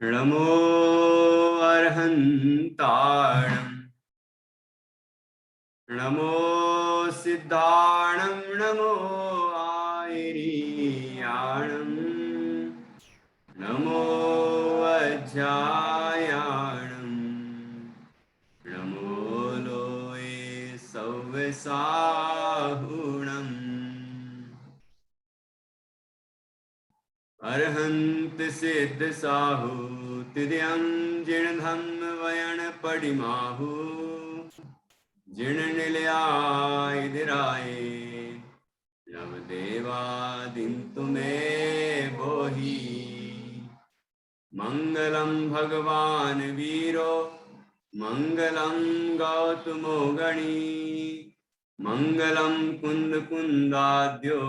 नमो अर्हन्ताणं नमो सिद्धाणं नमो आयर्याणं नमो वज्रायाणं नमो लोये सव्यसाहुणम् अरहंत सिद्ध साहु तिर्यं जिणधम वयन पडिमाहु जिण निलयाय नवदेवादिं तुमे बोहि मंगलम भगवान वीरो मंगलम गौतमो गणी मंगलम कुंद कुंदाद्यो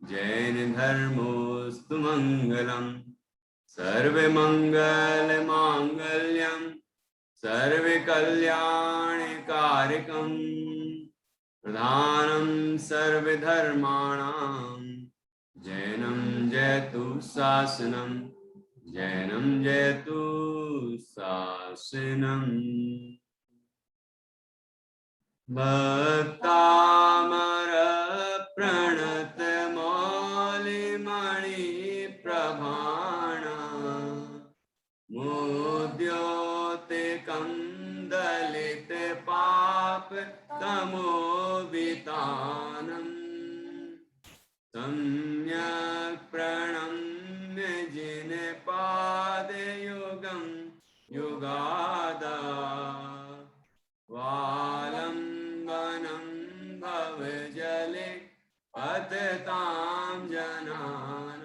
जैन धर्मोस्तु मंगलम सर्वे मंगल मांगल्यम सर्वे कल्याण कारकम प्रधानम सर्वे धर्माणां जैनम जयतु शासनम जैनम जयतु शासनम भक्तामर प्रणत मौलिमणि प्रभाण मोद्योते कंदलित पाप तमोवितानम् सम्यक् प्रणम्य जिन पादयुगं युगादा वालम्बनं भवजले पततां जनानाम्।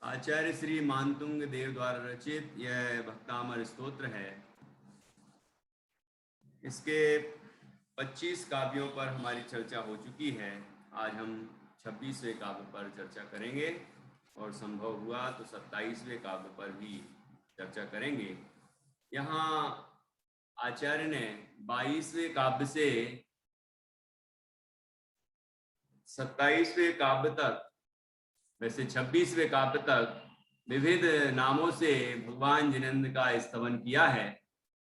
आचार्य श्री मानतुंग देव द्वारा रचित यह भक्तामर स्तोत्र है। इसके 25 काव्यों पर हमारी चर्चा हो चुकी है। आज हम 26वें काव्य पर चर्चा करेंगे और संभव हुआ तो 27वें काव्य पर भी चर्चा करेंगे। यहाँ आचार्य ने 22वें काव्य से 27वें काव्य तक, वैसे 26वें काव्य तक विविध नामों से भगवान जिनेंद्र का स्तवन किया है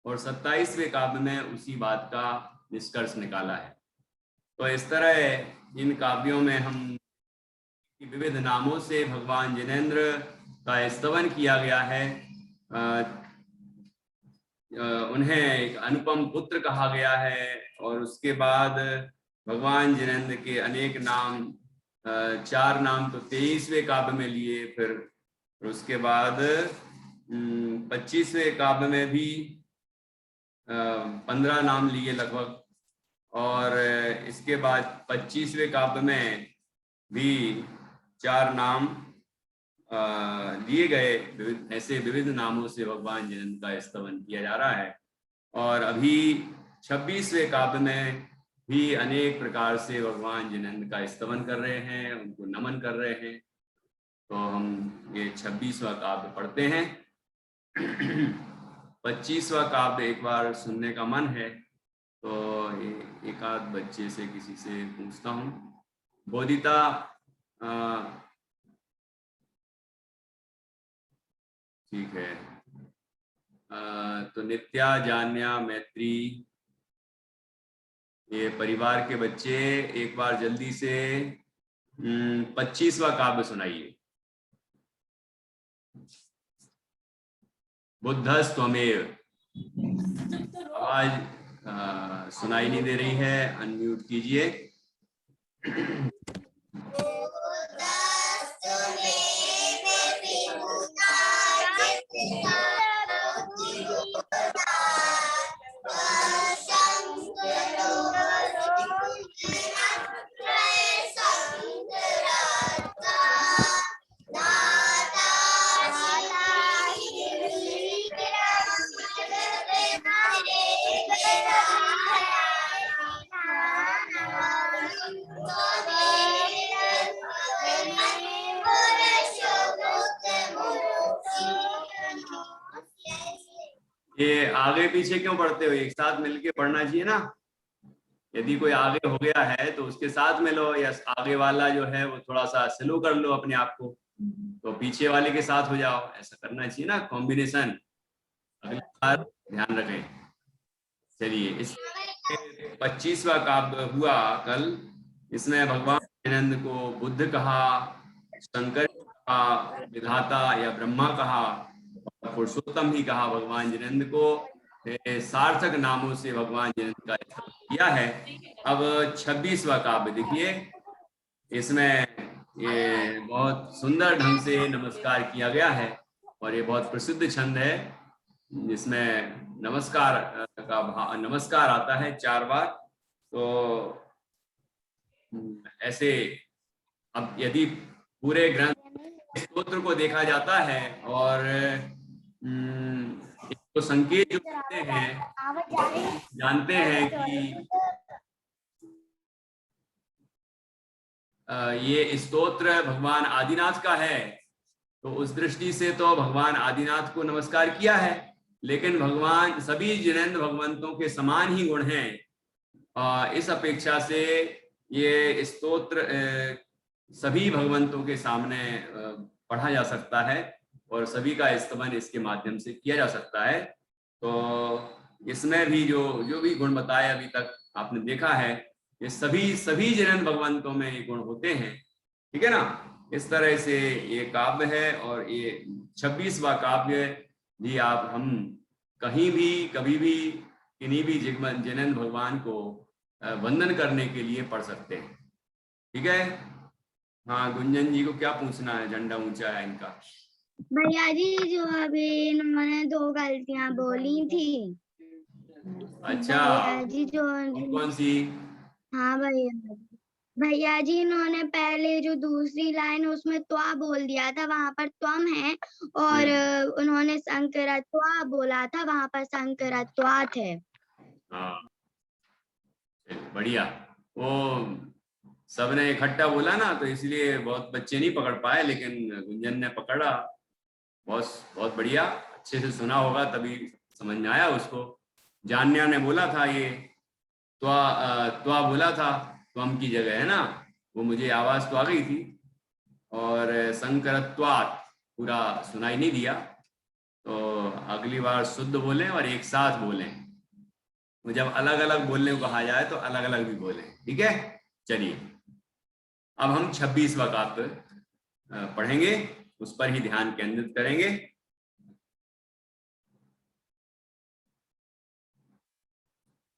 और 27वें काव्य में उसी बात का निष्कर्ष निकाला है। तो इस तरह इन काव्यों में हम विविध नामों से भगवान जिनेंद्र का स्तवन किया गया है। उन्हें एक अनुपम पुत्र कहा गया है और उसके बाद भगवान जिनेंद्र के अनेक नाम, 4 नाम तो 23वें काव्य में लिए, फिर उसके बाद 25वें काव्य में भी 15 नाम लिए लगभग, और इसके बाद 25वें काव्य में भी 4 नाम लिए गए। ऐसे विविध नामों से भगवान जिनेंद्र का स्तवन किया जा रहा है और अभी 26वें काव्य में भी अनेक प्रकार से भगवान जिनेंद्र का स्तवन कर रहे हैं, उनको नमन कर रहे हैं। तो हम ये 26वां काव्य पढ़ते हैं। 25वां काव्य एक बार सुनने का मन है, तो एक आध बच्चे से किसी से पूछता हूँ। बोधिता, ठीक है। तो नित्या, जान्या, मैत्री, ये परिवार के बच्चे एक बार जल्दी से 25वां काव्य सुनाइए। बुद्धस्त्वमेव। आवाज सुनाई नहीं दे रही है, अनम्यूट कीजिए। ये आगे पीछे क्यों पढ़ते हो, एक साथ मिलके पढ़ना चाहिए ना। यदि कोई आगे हो गया है तो उसके साथ में लो, या आगे वाला जो है वो थोड़ा सा स्लो कर लो अपने आप को, तो पीछे वाले के साथ हो जाओ, ऐसा करना चाहिए ना, कॉम्बिनेशन। अगली बार ध्यान रखें। चलिए, इस 25वां काव्य हुआ कल। इसमें भगवान दयानंद को बुद्ध कहा, शंकर कहा, विधाता या ब्रह्मा कहा, और पुरुषोत्तम भी कहा भगवान दयानंद को। सार्थक नामों से भगवान दयानंद का स्तुति किया है। अब 26वां काव्य देखिए, इसमें ये बहुत सुंदर ढंग से नमस्कार किया गया है, और ये बहुत प्रसिद्ध छंद है जिसमें नमस्कार का नमस्कार आता है 4 बार। तो ऐसे, अब यदि पूरे ग्रंथ स्तोत्र को देखा जाता है और इसको संकेत जो करते हैं, जानते हैं कि ये स्तोत्र भगवान आदिनाथ का है, तो उस दृष्टि से तो भगवान आदिनाथ को नमस्कार किया है, लेकिन भगवान सभी जिनेंद्र भगवंतों के समान ही गुण हैं। इस अपेक्षा से ये स्तोत्र सभी भगवंतों के सामने पढ़ा जा सकता है, और सभी का स्तवन इसके माध्यम से किया जा सकता है। तो इसमें भी जो भी गुण बताए अभी तक आपने देखा है, ये सभी जिनेंद्र भगवंतों में ये गुण होते हैं, ठीक है ना। इस तरह से ये काव्य है, और ये 26वां काव्य भी आप हम कहीं भी कभी भी किन्हीं भी जिनेंद्र भगवान को वंदन करने के लिए पढ़ सकते हैं, ठीक है। हाँ, गुंजन जी को क्या पूछना है, झंडा ऊंचा है इनका। भैया जी, जो अभी इन्होंने 2 गलतियां बोली थी। अच्छा, भैया जी जो कौन सी? हाँ भैया जी, इन्होंने पहले जो दूसरी लाइन उसमें त्वा बोल दिया था, वहां पर त्वम है, और उन्होंने संकरत्वा बोला था, वहां पर संकरत्वात् है। हाँ, बढ़िया। वो सबने इकट्ठा बोला ना, तो इसलिए बहुत बच्चे नहीं पकड़ पाए, लेकिन गुंजन ने पकड़ा। बहुत बहुत बढ़िया, अच्छे से सुना होगा तभी समझ में आया उसको। जान्या ने बोला था ये त्वा बोला था, त्वम की जगह है ना, वो मुझे आवाज तो आ गई थी, और संकरत्वात् पूरा सुनाई नहीं दिया। तो अगली बार शुद्ध बोलें और एक साथ बोलें, जब अलग अलग बोलने को कहा जाए तो अलग अलग भी बोलें, ठीक है। चलिए, अब हम 26वां काव्य पढ़ेंगे, उस पर ही ध्यान केंद्रित करेंगे।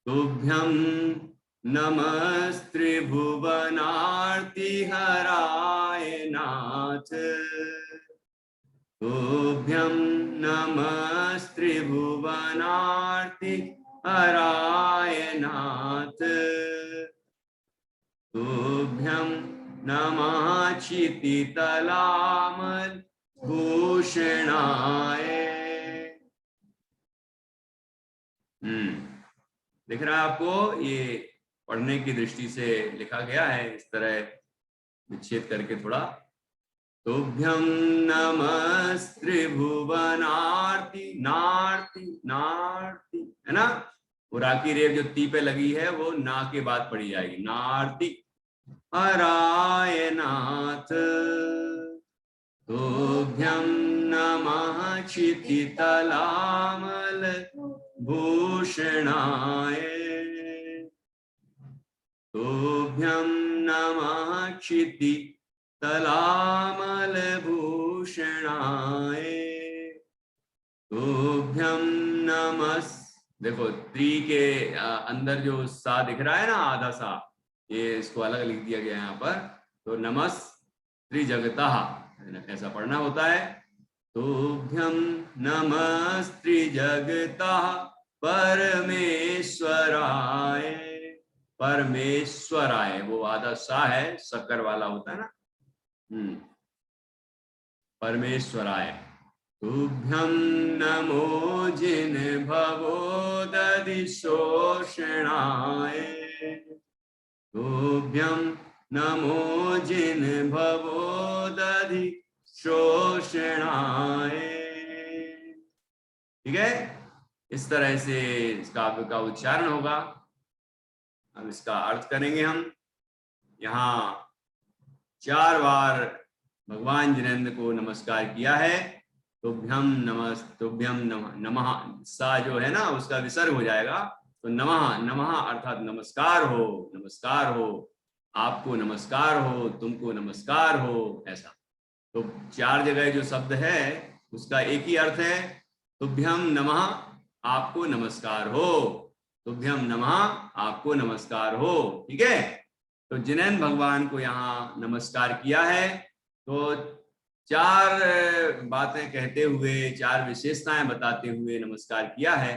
तुभ्यं नमस्त्रिभुवनार्तिहराय नाथ, तुभ्यं नमस्त्रिभुवनार्तिहराय नाथ, तुभ्यं नमः क्षितितलामल भूषणाय। दिख रहा है आपको, ये पढ़ने की दृष्टि से लिखा गया है, इस तरह विच्छेद करके थोड़ा। तुभ्यं नमस्त्रिभुवनार्ति, नार्ति नार्ति है ना, वो राकी रेव जो ती पे लगी है वो ना के बाद पढ़ी जाएगी, नार्ति हराय नाथ, तुभ्यं नमः क्षितितलामल भूषणाय, तुभ्यं नमः क्षितितलामल भूषणाय, तुभ्यं नमस्। देखो त्री के अंदर जो सा दिख रहा है ना, आधा सा, ये इसको अलग लिख दिया गया है यहाँ पर। तो नमस् त्रिजगतः ऐसा पढ़ना होता है। तुभ्यं नमस्त्रिजगतः परमेश्वराय, परमेश्वराय वो आधा सा है, शक्कर वाला होता है ना, परमेश्वराय। तुभ्यं नमो जिन भवो दधिशोषणाय, तुभ्यं नमो जिन भवो दधिशोषणाय, ठीक है। इस तरह से इस काव्य का उच्चारण होगा। अब इसका अर्थ करेंगे हम। यहाँ 4 बार भगवान जिनेंद्र को नमस्कार किया है। तुभ्यम नमः, सा जो है ना उसका विसर्ग हो जाएगा, तो नमः नमः अर्थात नमस्कार हो, नमस्कार हो, आपको नमस्कार हो, तुमको नमस्कार हो, ऐसा। तो 4 जगह जो शब्द है उसका एक ही अर्थ है, तुभ्यम नमः, आपको नमस्कार हो, तुभ्यम नमः, आपको नमस्कार हो। ठीक है, तो जिनेंद्र भगवान को यहाँ नमस्कार किया है। तो 4 बातें कहते हुए, 4 विशेषताएं बताते हुए नमस्कार किया है।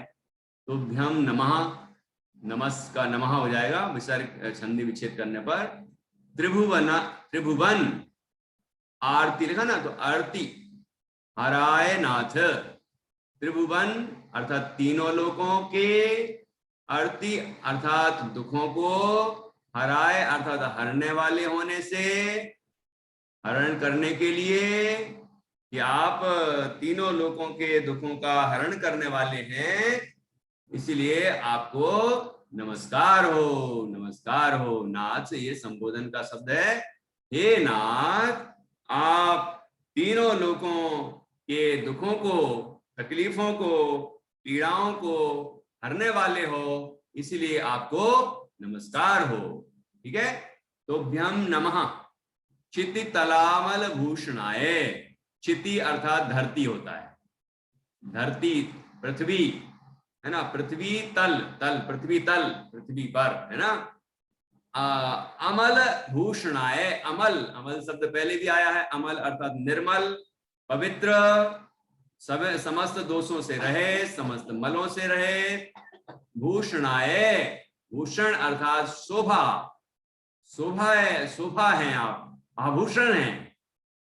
तुभ्यम नमः, नमस् का नमः हो जाएगा विसर्ग संधि विच्छेद करने पर। त्रिभुवन, आरती लिखा ना, तो आरती, हराय नाथ, त्रिभुवन अर्थात तीनों लोकों के, आरती अर्थात दुखों को, हराय अर्थात हरने वाले होने से, हरण करने के लिए, कि आप तीनों लोकों के दुखों का हरण करने वाले हैं, इसलिए आपको नमस्कार हो, नमस्कार हो। नाथ ये संबोधन का शब्द है। हे नाथ, आप तीनों लोगों के दुखों को, तकलीफों को, पीड़ाओं को हरने वाले हो, इसलिए आपको नमस्कार हो। ठीक है, तो भ्यम नमः क्षिति तलामल भूषणाय। क्षिति अर्थात धरती होता है, धरती, पृथ्वी है ना, पृथ्वी तल, तल पृथ्वी तल, पृथ्वी पर है ना। अमल भूषणाय, अमल, अमल शब्द पहले भी आया है, अमल अर्थात निर्मल, पवित्र, सब समस्त दोषों से रहे, समस्त मलों से रहे। भूषणाय, भूषण अर्थात शोभा, शोभा है, शोभा है आप, आभूषण है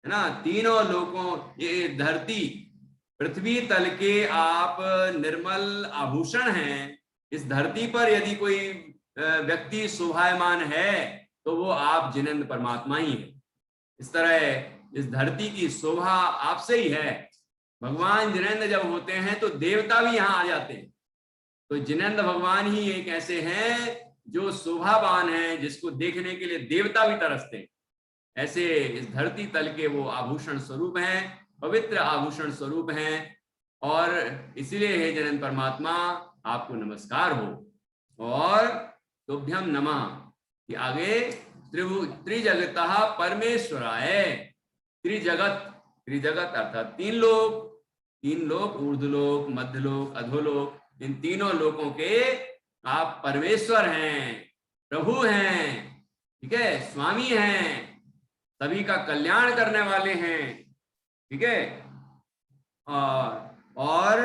ना। तीनों लोगों, ये धरती पृथ्वी तल के आप निर्मल आभूषण हैं। इस धरती पर यदि कोई व्यक्ति शोभायमान है तो वो आप जिनेंद्र परमात्मा ही है। इस तरह इस धरती की शोभा आपसे ही है। भगवान जिनेंद्र जब होते हैं तो देवता भी यहाँ आ जाते हैं। तो जिनेंद्र भगवान ही एक ऐसे हैं जो शोभावान है, जिसको देखने के लिए देवता भी तरसते हैं। ऐसे इस धरती तल के वो आभूषण स्वरूप हैं, पवित्र आभूषण स्वरूप हैं। और इसलिए हे जिनेंद्र परमात्मा, आपको नमस्कार हो। और तुभ्यम नमः कि आगे त्रिजगतः परमेश्वराय, त्रिजगत, त्रिजगत अर्थात 3 लोक, 3 लोक, ऊर्ध्वलोक, मध्यलोक, अधोलोक, इन तीनों लोकों के आप परमेश्वर हैं, प्रभु हैं। ठीक है, स्वामी हैं, सभी का कल्याण करने वाले हैं। ठीक है, और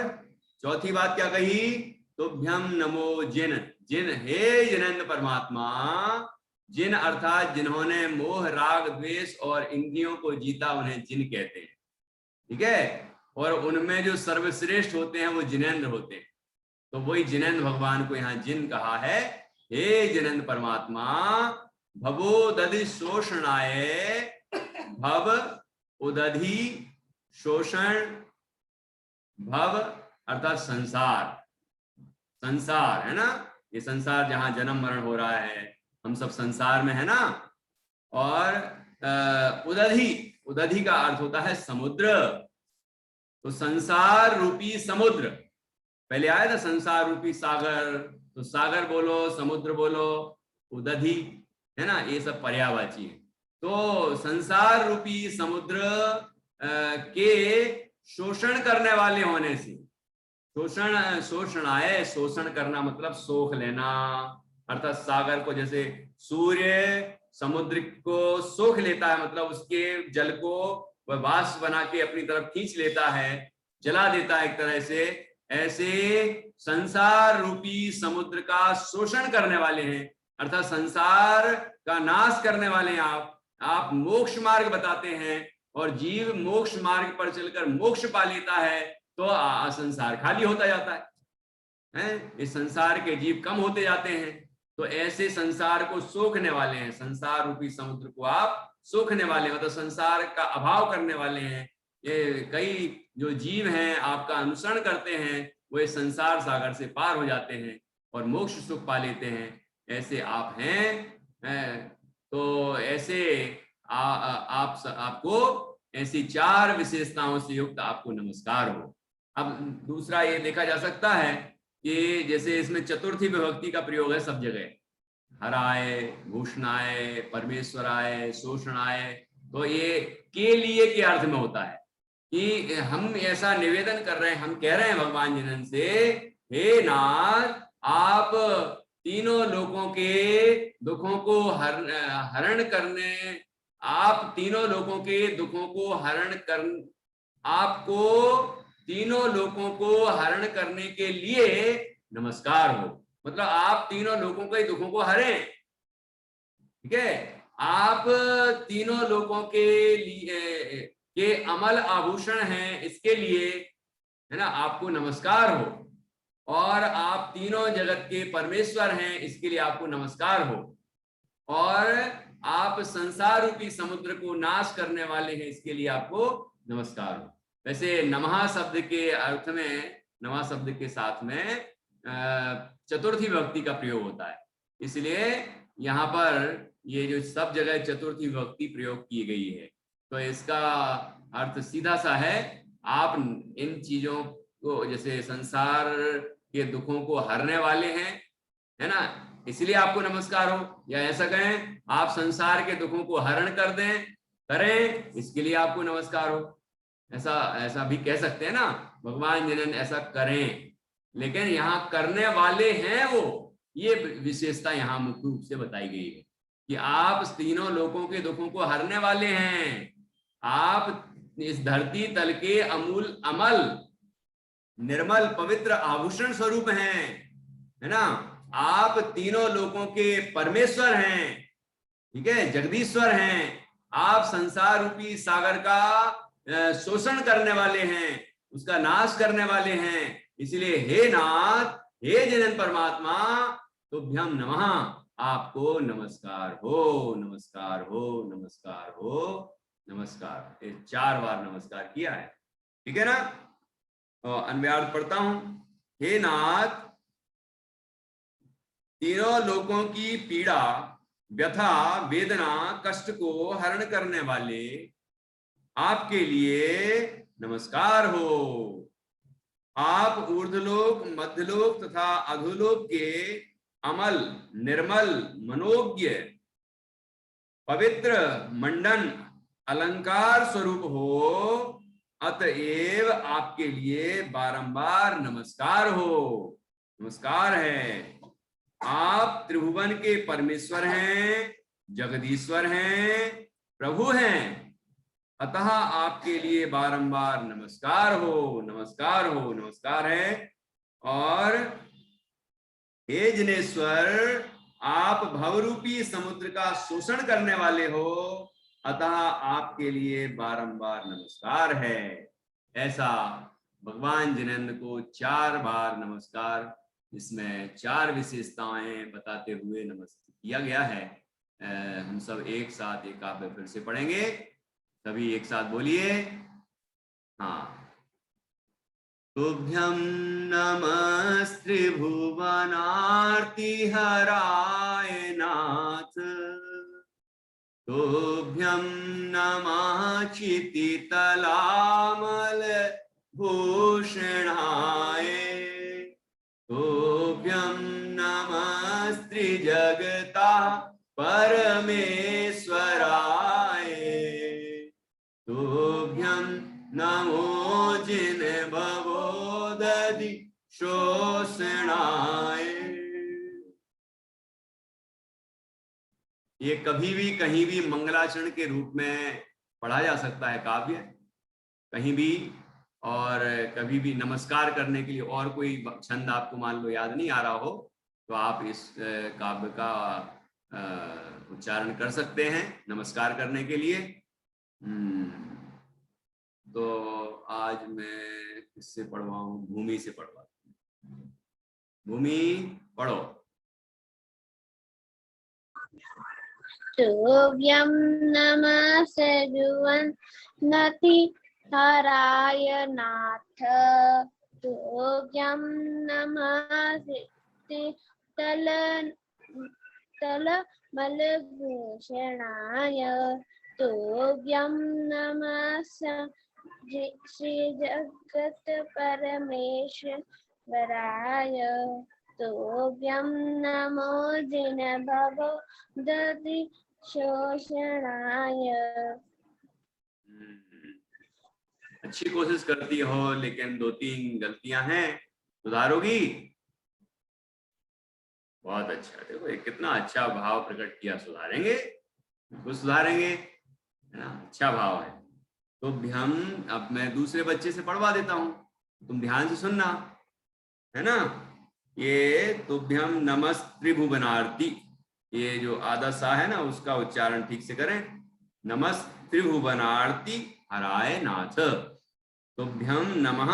चौथी बात क्या कही, तुभ्यम नमो जिन, जिन हे जिनेंद्र परमात्मा, जिन अर्थात जिन्होंने मोह, राग, द्वेष और इंद्रियों को जीता, उन्हें जिन कहते हैं। ठीक है, और उनमें जो सर्वश्रेष्ठ होते हैं वो जिनेंद्र होते हैं। तो वही जिनेंद्र भगवान को यहाँ जिन कहा है। हे जिनेंद्र परमात्मा, भवो दधि शोषणाय, भव उदधि शोषण, भव अर्थात संसार, संसार है ना, ये संसार जहां जन्म मरण हो रहा है, हम सब संसार में है ना। और उदधि, उदधि का अर्थ होता है समुद्र। तो संसार रूपी समुद्र, पहले आया था संसार रूपी सागर, तो सागर बोलो, समुद्र बोलो, उदधि है ना, ये सब पर्यायवाची है। तो संसार रूपी समुद्र के शोषण करने वाले होने से, शोषण, शोषणाय, शोषण करना मतलब सोख लेना, अर्थात सागर को जैसे सूर्य समुद्र को सोख लेता है, मतलब उसके जल को वह वाष्प बना के अपनी तरफ खींच लेता है, जला देता है एक तरह से। ऐसे संसार रूपी समुद्र का शोषण करने वाले हैं, अर्थात संसार का नाश करने वाले हैं आप मोक्ष मार्ग बताते हैं, और जीव मोक्ष मार्ग पर चलकर मोक्ष पा लेता है तो संसार खाली होता जाता है। इस संसार के जीव कम होते जाते हैं। तो ऐसे संसार को सोखने वाले हैं, संसार रूपी समुद्र को आप सोखने वाले, मतलब संसार का अभाव करने वाले हैं। ये कई जो जीव हैं आपका अनुसरण करते हैं वो इस संसार सागर से पार हो जाते हैं और मोक्ष सुख पा लेते हैं, ऐसे आप हैं। तो ऐसे आपको ऐसी 4 विशेषताओं से युक्त आपको नमस्कार हो। अब दूसरा ये देखा जा सकता है कि जैसे इसमें चतुर्थी विभक्ति का प्रयोग है सब जगह, हराय, भूषणाय, परमेश्वराय, शोषणाय, तो ये के लिए के अर्थ में होता है कि हम ऐसा निवेदन कर रहे हैं, हम कह रहे हैं भगवान जिनन से, हे नाथ आप तीनों लोगों के दुखों को हरण करने, आप तीनों लोगों के दुखों को हरण कर, आपको तीनों लोगों को हरण करने के लिए नमस्कार हो। मतलब आप तीनों लोगों के दुखों को हरें, ठीक है, आप तीनों लोगों के लिए के अमल आभूषण हैं, इसके लिए है ना आपको नमस्कार हो, और आप तीनों जगत के परमेश्वर हैं, इसके लिए आपको नमस्कार हो, और आप संसार रूपी समुद्र को नाश करने वाले हैं, इसके लिए आपको नमस्कार हो। वैसे नमः शब्द के अर्थ में, नमः शब्द के साथ में चतुर्थी विभक्ति का प्रयोग होता है, इसलिए यहाँ पर ये जो सब जगह चतुर्थी विभक्ति प्रयोग की गई है। तो इसका अर्थ सीधा सा है, आप इन चीजों को, जैसे संसार के दुखों को हरने वाले हैं, है ना, इसलिए आपको नमस्कार हो, या ऐसा कहें आप संसार के दुखों को हरण कर दें, करें, इसके लिए आपको नमस्कार हो। ऐसा भी कह सकते हैं ना, भगवान जिन्हें ऐसा करें, लेकिन यहाँ करने वाले हैं वो, ये विशेषता यहाँ मुख्य रूप से बताई गई है कि आप तीनों लोगों के दुखों को हरने वाले हैं, आप इस धरती तल के अमूल अमल निर्मल पवित्र आभूषण स्वरूप हैं, है ना, आप तीनों लोगों के परमेश्वर हैं, ठीक है, जगदीश्वर हैं, आप संसार रूपी सागर का शोषण करने वाले हैं, उसका नाश करने वाले हैं, इसलिए हे नाथ, हे जनन परमात्मा, तुभ्यम नमः, आपको नमस्कार हो, नमस्कार हो, नमस्कार हो, नमस्कार। 4 बार नमस्कार किया है, ठीक है ना। अन्वयार्थ पढ़ता हूं, हे नाथ, तीनों लोगों की पीड़ा, व्यथा, वेदना, कष्ट को हरण करने वाले आपके लिए नमस्कार हो। आप ऊर्ध्वलोक, मध्यलोक तथा अधोलोक के अमल, निर्मल, मनोज्ञ, पवित्र, मंडन, अलंकार स्वरूप हो, अतएव आपके लिए बारंबार नमस्कार हो, नमस्कार है। आप त्रिभुवन के परमेश्वर हैं, जगदीश्वर हैं, प्रभु हैं, अतः आपके लिए बारंबार नमस्कार हो, नमस्कार हो, नमस्कार है। और हे जिनेश्वर, आप भवरूपी समुद्र का शोषण करने वाले हो, अतः आपके लिए बारंबार नमस्कार है। ऐसा भगवान जिनेंद्र को 4 बार नमस्कार, इसमें 4 विशेषताएं बताते हुए नमस्कार किया गया है। हम सब एक साथ एक काव्य फिर से पढ़ेंगे, सभी एक साथ बोलिए। हाँ, तुभ्यं नमस्त्रिभुवनार्तिहराय नाथ, तुभ्यं नमः क्षितितलामल भूषणाय, तुभ्यं नमस्त्रिजगता परमेश्वराय, तुभ्यं नमो जिन भवोदधि शोषणाय। ये कभी भी कहीं भी मंगलाचरण के रूप में पढ़ा जा सकता है काव्य, कहीं भी, और कभी भी नमस्कार करने के लिए और कोई छंद आपको मान लो याद नहीं आ रहा हो, तो आप इस काव्य का उच्चारण कर सकते हैं नमस्कार करने के लिए। तो आज मैं किससे पढ़वाऊं? भूमि से पढ़वाता हूं। भूमि पढ़ो। तुभ्यं नमः सर्वं नति हराय नाथ तुभ्यं नमः तलमलभूषणाय तुभ्यं नमः श्री जगत परमेश्वराय तुभ्यं नमो जिन भगो दधि शोषणाय। अच्छी कोशिश करती हो, लेकिन 2-3 गलतियां हैं, सुधारोगी? बहुत अच्छा। देखो ये कितना अच्छा भाव प्रकट किया। सुधारेंगे, बिल्कुल सुधारेंगे, है ना? अच्छा भाव है। तो हम, अब मैं दूसरे बच्चे से पढ़वा देता हूं, तुम ध्यान से सुनना, है ना? ये तुभ्यम नमस्त्रिभुवनार्ति, ये जो आधा सा है ना, उसका उच्चारण ठीक से करें। नमस्त्रिभुवनार्ति हराय नाथ तुभ्यम नमः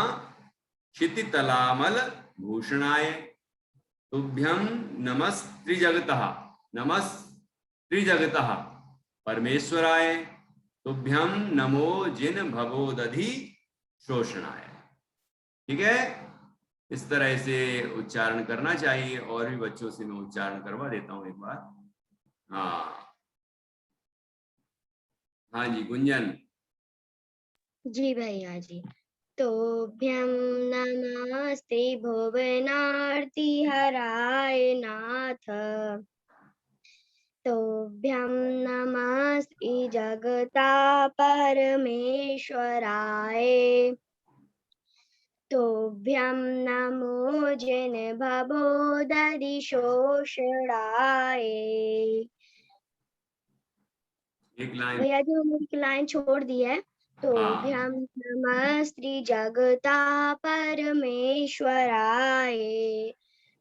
क्षितितलामल भूषणाय तुभ्यं नमस्त्रिजगतः नमस्त्रिजगतः परमेश्वराय तुभ्यं नमो जिन भवोदधि शोषणाय। ठीक है, इस तरह से उच्चारण करना चाहिए। और भी बच्चों से मैं उच्चारण करवा देता हूं एक बार। हाँ हाँ जी गुंजन। जी भैया जी। तोभ्यं नमस्ते भुवनार्ति हराय नाथ तोभ्यं नमस्ते जगता परमेश्वराय तोभ्यं नमो जिन भवोदधि शोषणाय। एक लाइन भैया जी मैंने एक लाइन छोड़ दी है। तोभ्यं नमस्ते जगता परमेश्वराय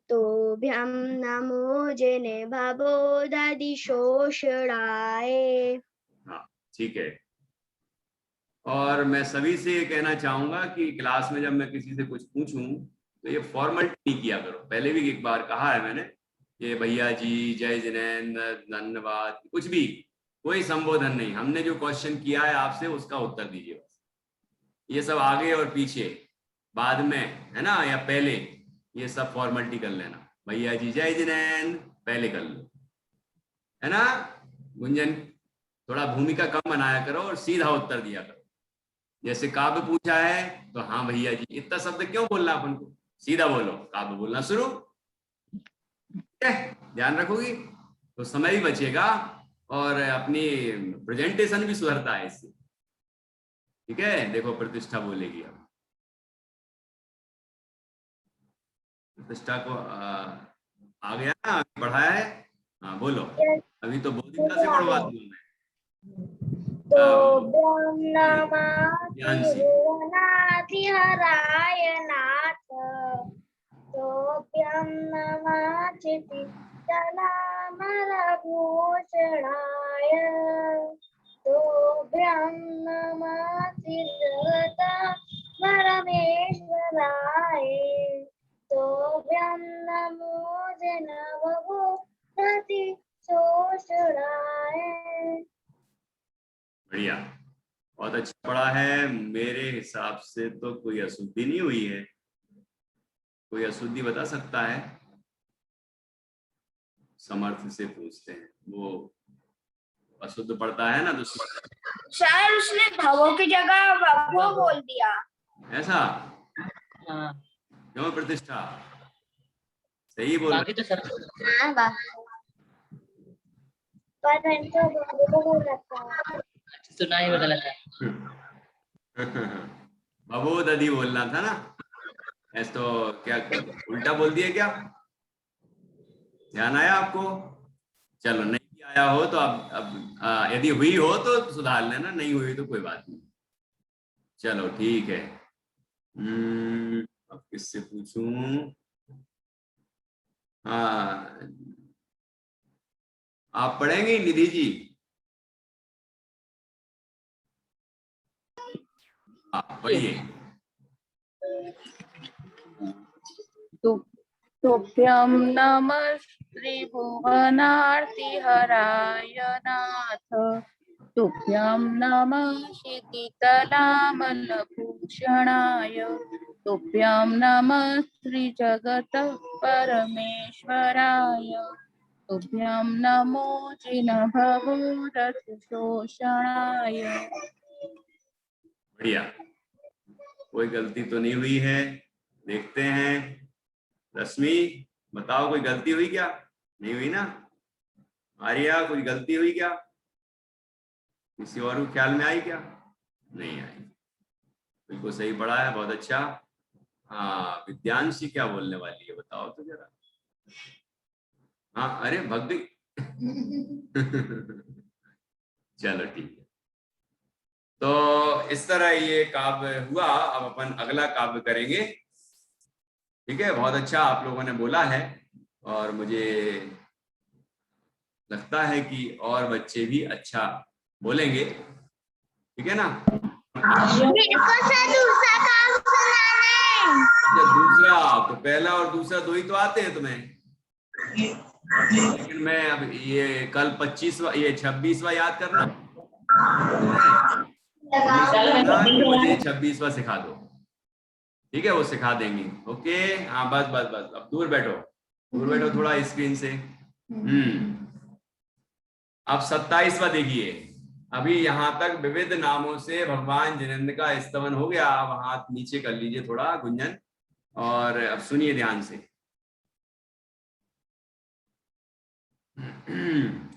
तोभ्यं नमो जिन भवोदधि शोषणाय। हाँ ठीक है। और मैं सभी से ये कहना चाहूंगा कि क्लास में जब मैं किसी से कुछ पूछूं तो ये फॉर्मेलिटी नहीं किया करो। पहले भी एक बार कहा है मैंने, ये भैया जी, जय जिनेन्द्र, धन्यवाद, कुछ भी, कोई संबोधन नहीं। हमने जो क्वेश्चन किया है आपसे उसका उत्तर दीजिए बस। ये सब आगे और पीछे, बाद में, है ना, या पहले, ये सब फॉर्मेलिटी कर लेना। भैया जी जय जिनेन्द्र पहले कर लो, है ना? गुंजन, थोड़ा भूमिका कम बनाया करो और सीधा उत्तर दिया करो। जैसे काव्य पूछा है तो हाँ भैया जी, इतना शब्द क्यों बोलना अपन को, सीधा बोलो, काव्य बोलना शुरू। ध्यान रखोगी तो समय भी बचेगा और अपनी प्रेजेंटेशन भी सुधरता है इससे। ठीक है, देखो प्रतिष्ठा बोलेगी अब। प्रतिष्ठा को आ गया ना, बढ़ाया है? हाँ बोलो, अभी तो बोधिका से पढ़वा दूंगा मैं। तोभ्यं ध्यान नमस्ते से। भुवनार्ति हराय नाथ तोभ्यं नमः क्षितितलामलभूषणाय तोभ्यं नमः श्रीजगता परमेश्वराय तोभ्यं नमो जिन भवोदधि शोषणाय। बढ़िया, बहुत अच्छा पढ़ा है। मेरे हिसाब से तो कोई अशुद्धि नहीं हुई है। कोई अशुद्धि बता सकता है? समर्थ से पूछते हैं, वो अशुद्ध पढ़ता है ना तो शायद उसने भवों की जगह वो बोल दिया। ऐसा? हाँ, क्यों प्रतिष्ठा? सही बोल बाकी तो सब पर मैंने तो बोल रखा है। सुना ही गलत है। भवोदधि बोलना था ना, ऐसा तो क्या उल्टा बोल दिया क्या? ध्यान आया आपको? चलो, नहीं आया हो तो अब यदि हुई हो तो सुधार लेना, नहीं हुई तो कोई बात नहीं। चलो ठीक है। अब किससे पूछूं? हाँ, आप पढ़ेंगे निधि जी? आप पढ़िए। तुभ्यं नमः त्रिभुवनार्ति हराय नाथ तुभ्यं नमः शीतलामलभूषणाय तुभ्यं नमः श्रीजगतः परमेश्वराय तुभ्यं नमो जिनभवोरसशोषणाय। बढ़िया, कोई गलती तो नहीं हुई है? देखते हैं। रश्मि बताओ, कोई गलती हुई क्या? नहीं हुई ना? आर्या कोई गलती हुई क्या? किसी और को ख्याल में आई क्या? नहीं आई, बिल्कुल सही पढ़ा है, बहुत अच्छा। हाँ, विद्यांशी क्या बोलने वाली है बताओ तो जरा। हाँ, अरे भग गई। चलो ठीक है, तो इस तरह ये काव्य हुआ। अब अपन अगला काव्य करेंगे, ठीक है? बहुत अच्छा आप लोगों ने बोला है, और मुझे लगता है कि और बच्चे भी अच्छा बोलेंगे, ठीक है ना? अच्छा, दूसरा तो पहला और दूसरा दो ही तो आते हैं तुम्हें, लेकिन मैं अब ये कल 25वां, ये 26वां याद करना, मुझे 26वां सिखा दो, ठीक है? वो सिखा देंगे, ओके? हाँ, बस बस बस, अब दूर बैठो, दूर बैठो थोड़ा स्क्रीन से। अब 27वां देखिए। अभी यहाँ तक विविध नामों से भगवान जिनेंद्र का स्तवन हो गया। अब हाथ नीचे कर लीजिए थोड़ा गुंजन, और अब सुनिए ध्यान से।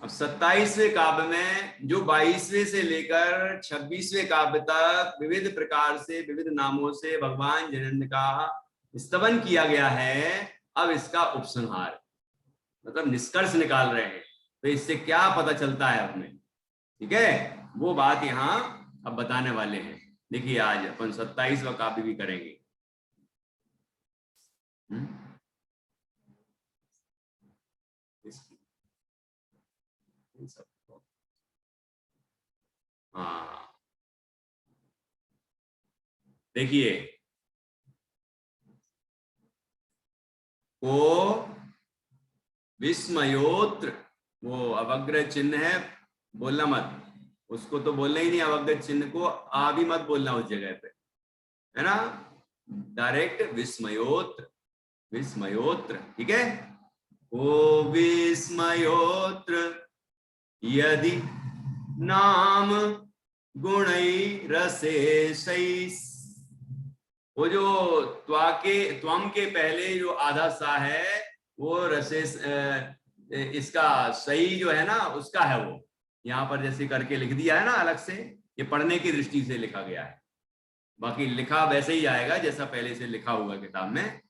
अब 27वें काव्य में जो 22वें से लेकर 26वें काव्य तक विविध प्रकार से विविध नामों से भगवान जिनेंद्र का स्तवन किया गया है, अब इसका उपसंहार मतलब निष्कर्ष निकाल रहे हैं। तो इससे क्या पता चलता है हमें, ठीक है? वो बात यहाँ अब बताने वाले हैं। देखिए, आज अपन 27वां काव्य भी करेंगे। हाँ, देखिए, को विस्मयोत्र, वो अवग्र चिन्ह है, बोलना मत उसको, तो बोलना ही नहीं अवग्र चिन्ह को, आ भी मत बोलना उस जगह पे, है ना? डायरेक्ट विस्मयोत्र, विस्मयोत्र, ठीक है? को विस्मयोत्र यदि नाम गुणैरशेषैः, वो जो त्वम के पहले जो आधा सा है वो रसेस, इसका सही जो है ना उसका है, वो यहाँ पर जैसे करके लिख दिया है ना अलग से, ये पढ़ने की दृष्टि से लिखा गया है, बाकी लिखा वैसे ही आएगा जैसा पहले से लिखा हुआ किताब में।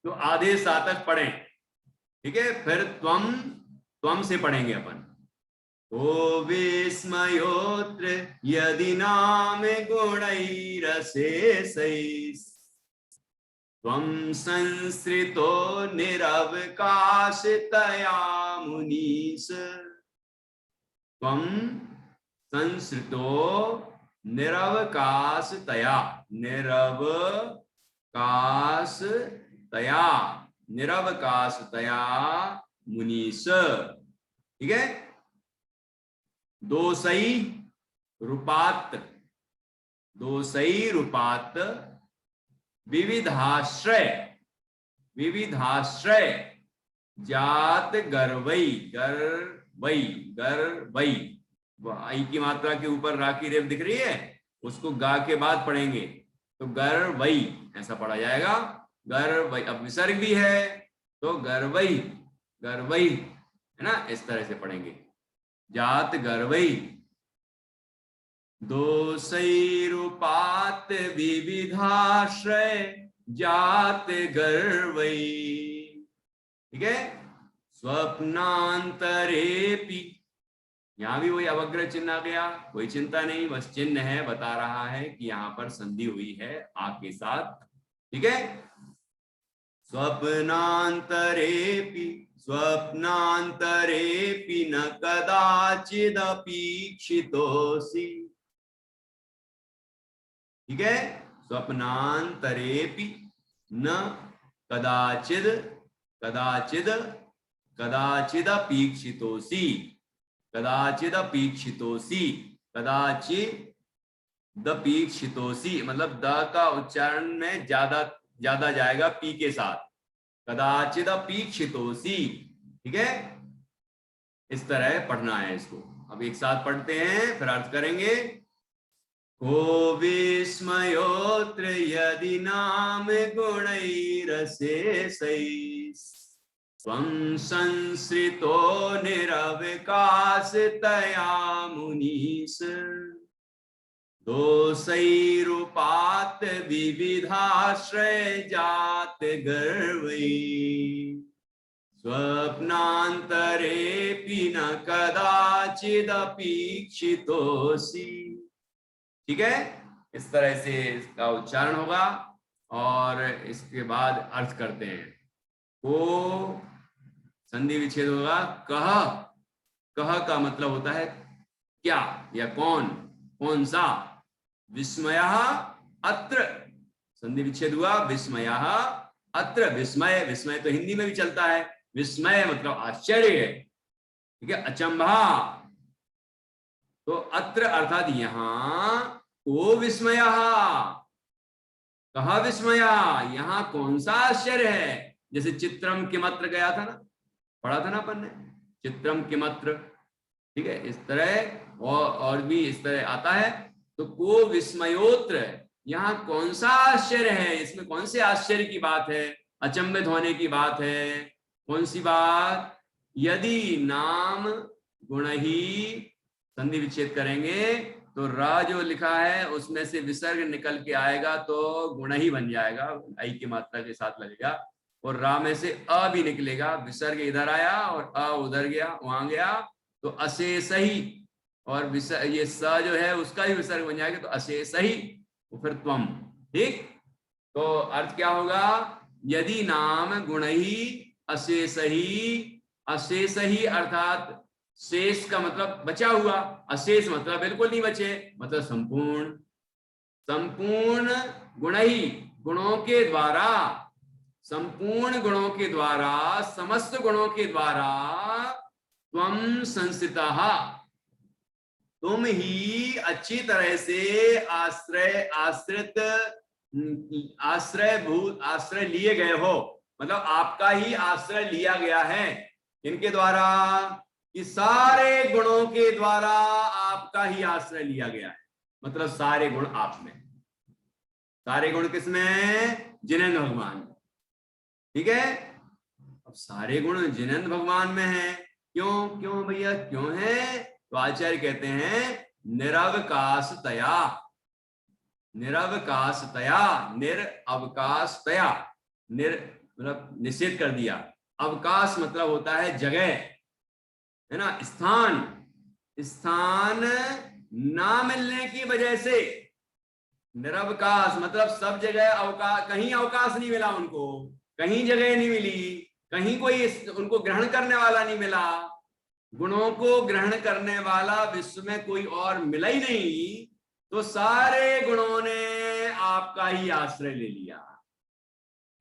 तो आधे सा तक पढ़ें, ठीक है? फिर त्वम से पढ़ेंगे अपन। ओ विस्मयोत्र यदि नाम गुणैरशेषैः त्वं संसृतो निरवकाशतया मुनीश, त्वं संसृतो निरवकाशतया, निरवकाशतया, निरवकाशतया मुनीश, ठीक है? दोषई रूपात, दोषई रूपात विविधाश्रय, विविधाश्रय जात गर्वई, गर्वई, गर्वई, आई की मात्रा के ऊपर रा की रेफ दिख रही है, उसको गा के बाद पढ़ेंगे तो गर्वई ऐसा पढ़ा जाएगा। गर्वई, अब विसर्ग भी है तो गर्वई, गर्वई, है ना? इस तरह से पढ़ेंगे। जात गर्वई, दोषैरूपात विविधाश्रय जात गर्वई, ठीक है? स्वप्नांतरेपि, यहां भी वही अवग्र चिन्ह आ गया, कोई चिंता नहीं, बस चिन्ह है, बता रहा है कि यहां पर संधि हुई है आ के साथ, ठीक है? स्वप्नांतरेपि, स्वप्नांतरेपि न कदाचिदपीक्षितोऽसि, ठीक है? स्वप्नांतरेपि न कदाचिद, कदाचिद, कदाचिदपीक्षितोऽसि, कदाचिद अपेक्षितोसी, कदाचित दपीक्षितोसी मतलब द का उच्चारण में ज्यादा जाएगा पी के साथ, कदाचिद अपेक्षितोसी। ठीक है, इस तरह पढ़ना है इसको। अब एक साथ पढ़ते हैं फिर अर्थ करेंगे। को विस्मयोत्र यदि नाम गुणैरशेषैः स्वं संसृतो निरवकाशतया मुनीश दोषैरुपात विविधाश्रय जात गर्वैः स्वप्नांतरेऽपि न कदाचिदपीक्षितोऽसि। ठीक है, इस तरह से इसका उच्चारण होगा और इसके बाद अर्थ करते हैं। को संधि विच्छेद होगा कह, कह का मतलब होता है क्या या कौन, कौन सा। विस्मयः अत्र, संधि विच्छेद हुआ विस्मयः अत्र, विस्मय, विस्मय तो हिंदी में भी चलता है, विस्मय मतलब आश्चर्य है। ठीक है, अचंभा, तो अत्र अर्थात यहां को विस्मयः, कहा विस्मया, यहां कौन सा आश्चर्य है। जैसे चित्रम किमत्र गया था ना, पढ़ा था ना अपन ने, चित्रम किमत्र। ठीक है, इस तरह और भी इस तरह आता है। तो को विस्मयोत्र, यहाँ कौन सा आश्चर्य है, इसमें कौन से आश्चर्य की बात है, अचंभित होने की बात है। कौन सी बात, यदि नाम गुण ही, संधि विच्छेद करेंगे तो रा जो लिखा है उसमें से विसर्ग निकल के आएगा तो गुण ही बन जाएगा, आई की मात्रा के साथ लगेगा, और रा में से अ भी निकलेगा, विसर्ग इधर आया और अ उधर गया, वहां गया तो अशेष ही, और ये स जो है उसका ही विसर्ग बन जाएगा तो अशेष ही, तो फिर त्वम। ठीक, तो अर्थ क्या होगा, यदि नाम गुण ही अशेष ही, अशेष ही अर्थात शेष का मतलब बचा हुआ, अशेष मतलब बिल्कुल नहीं बचे, मतलब संपूर्ण, संपूर्ण गुण ही, गुणों के द्वारा, संपूर्ण गुणों के द्वारा, समस्त गुणों के द्वारा त्वं संस्थितः, तुम ही अच्छी तरह से आश्रय लिए गए हो, मतलब आपका ही आश्रय लिया गया है। इनके द्वारा, कि सारे गुणों के द्वारा आपका ही आश्रय लिया गया है, मतलब सारे गुण आप में। सारे गुण किसमें, जिनेंद्र भगवान। ठीक है, अब सारे गुण जिनेंद्र भगवान में है। क्यों, क्यों भैया क्यों है, तो आचार्य कहते हैं निरवकाशतया, निरवकाशतया, निरअवकाशतया, मतलब निषेध कर दिया। अवकाश मतलब होता है जगह, है ना, स्थान, स्थान ना मिलने की वजह से निरवकाश मतलब सब जगह अवकाश, कहीं अवकाश नहीं मिला उनको, कहीं जगह नहीं मिली, कहीं कोई उनको ग्रहण करने वाला नहीं मिला। गुणों को ग्रहण करने वाला विश्व में कोई और मिला ही नहीं, तो सारे गुणों ने आपका ही आश्रय ले लिया,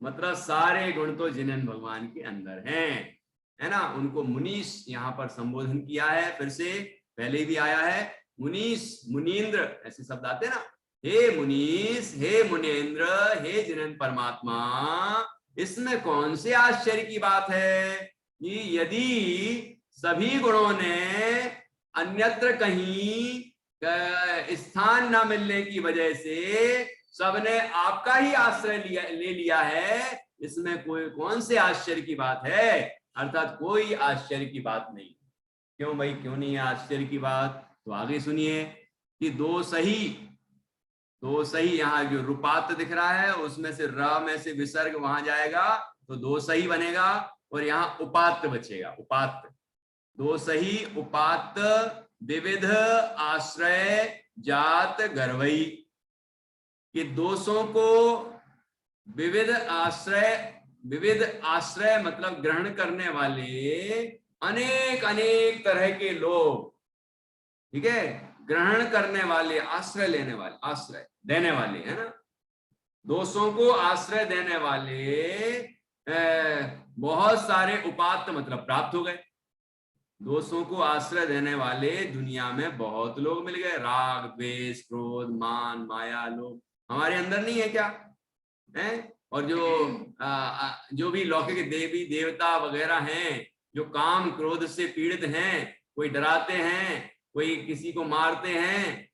मतलब सारे गुण तो जिनेंद्र भगवान के अंदर हैं, है ना। उनको मुनीश यहाँ पर संबोधन किया है, फिर से पहले भी आया है मुनीश, मुनीन्द्र ऐसे शब्द आते हैं ना, हे मुनीश, हे मुनेन्द्र, हे जिनेंद्र परमात्मा, इसमें कौन से आश्चर्य की बात है कि यदि सभी गुणों ने अन्यत्र कहीं स्थान न मिलने की वजह से सबने आपका ही आश्रय ले लिया है, इसमें कोई कौन से आश्चर्य की बात है, अर्थात कोई आश्चर्य की बात नहीं। क्यों भाई, क्यों नहीं है आश्चर्य की बात, तो आगे सुनिए कि दो सही यहाँ जो रूपात दिख रहा है उसमें से र में से विसर्ग वहां जाएगा तो दो सही बनेगा, और यहाँ उपात्त बचेगा, उपात्त, दो सही उपात्त विविध आश्रय जात गर्वई, कि दोषों को विविध आश्रय मतलब ग्रहण करने वाले अनेक अनेक तरह के लोग, ठीक है, ग्रहण करने वाले, आश्रय लेने वाले, आश्रय देने वाले, है ना, दोषों को आश्रय देने वाले बहुत सारे उपात्त मतलब प्राप्त हो गए, दोषों को आश्रय देने वाले दुनिया में बहुत लोग मिल गए। राग, द्वेष, क्रोध, मान, माया, लोभ हमारे अंदर नहीं है क्या? है? और जो भी लौकिक देवी देवता वगैरह हैं, जो काम क्रोध से पीड़ित हैं, कोई डराते हैं, कोई किसी को मारते हैं,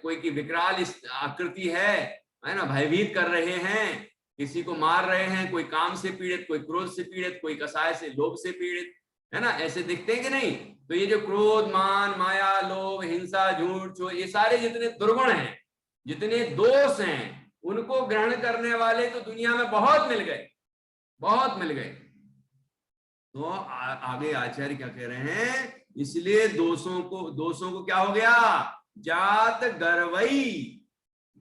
कोई की विकराल आकृति है ना, भयभीत कर रहे हैं, किसी को मार रहे हैं, कोई काम से पीड़ित, कोई क्रोध से पीड़ित, कोई कसाय से लोभ से पीड़ित, है ना, ऐसे दिखते हैं कि नहीं? तो ये जो क्रोध, मान, माया, लोभ, हिंसा, झूठ, ये सारे जितने दुर्गुण हैं, जितने दोष हैं, उनको ग्रहण करने वाले तो दुनिया में बहुत मिल गए, बहुत मिल गए। तो आगे आचार्य क्या कह रहे हैं? इसलिए दोषों को क्या हो गया? जात गर्वई,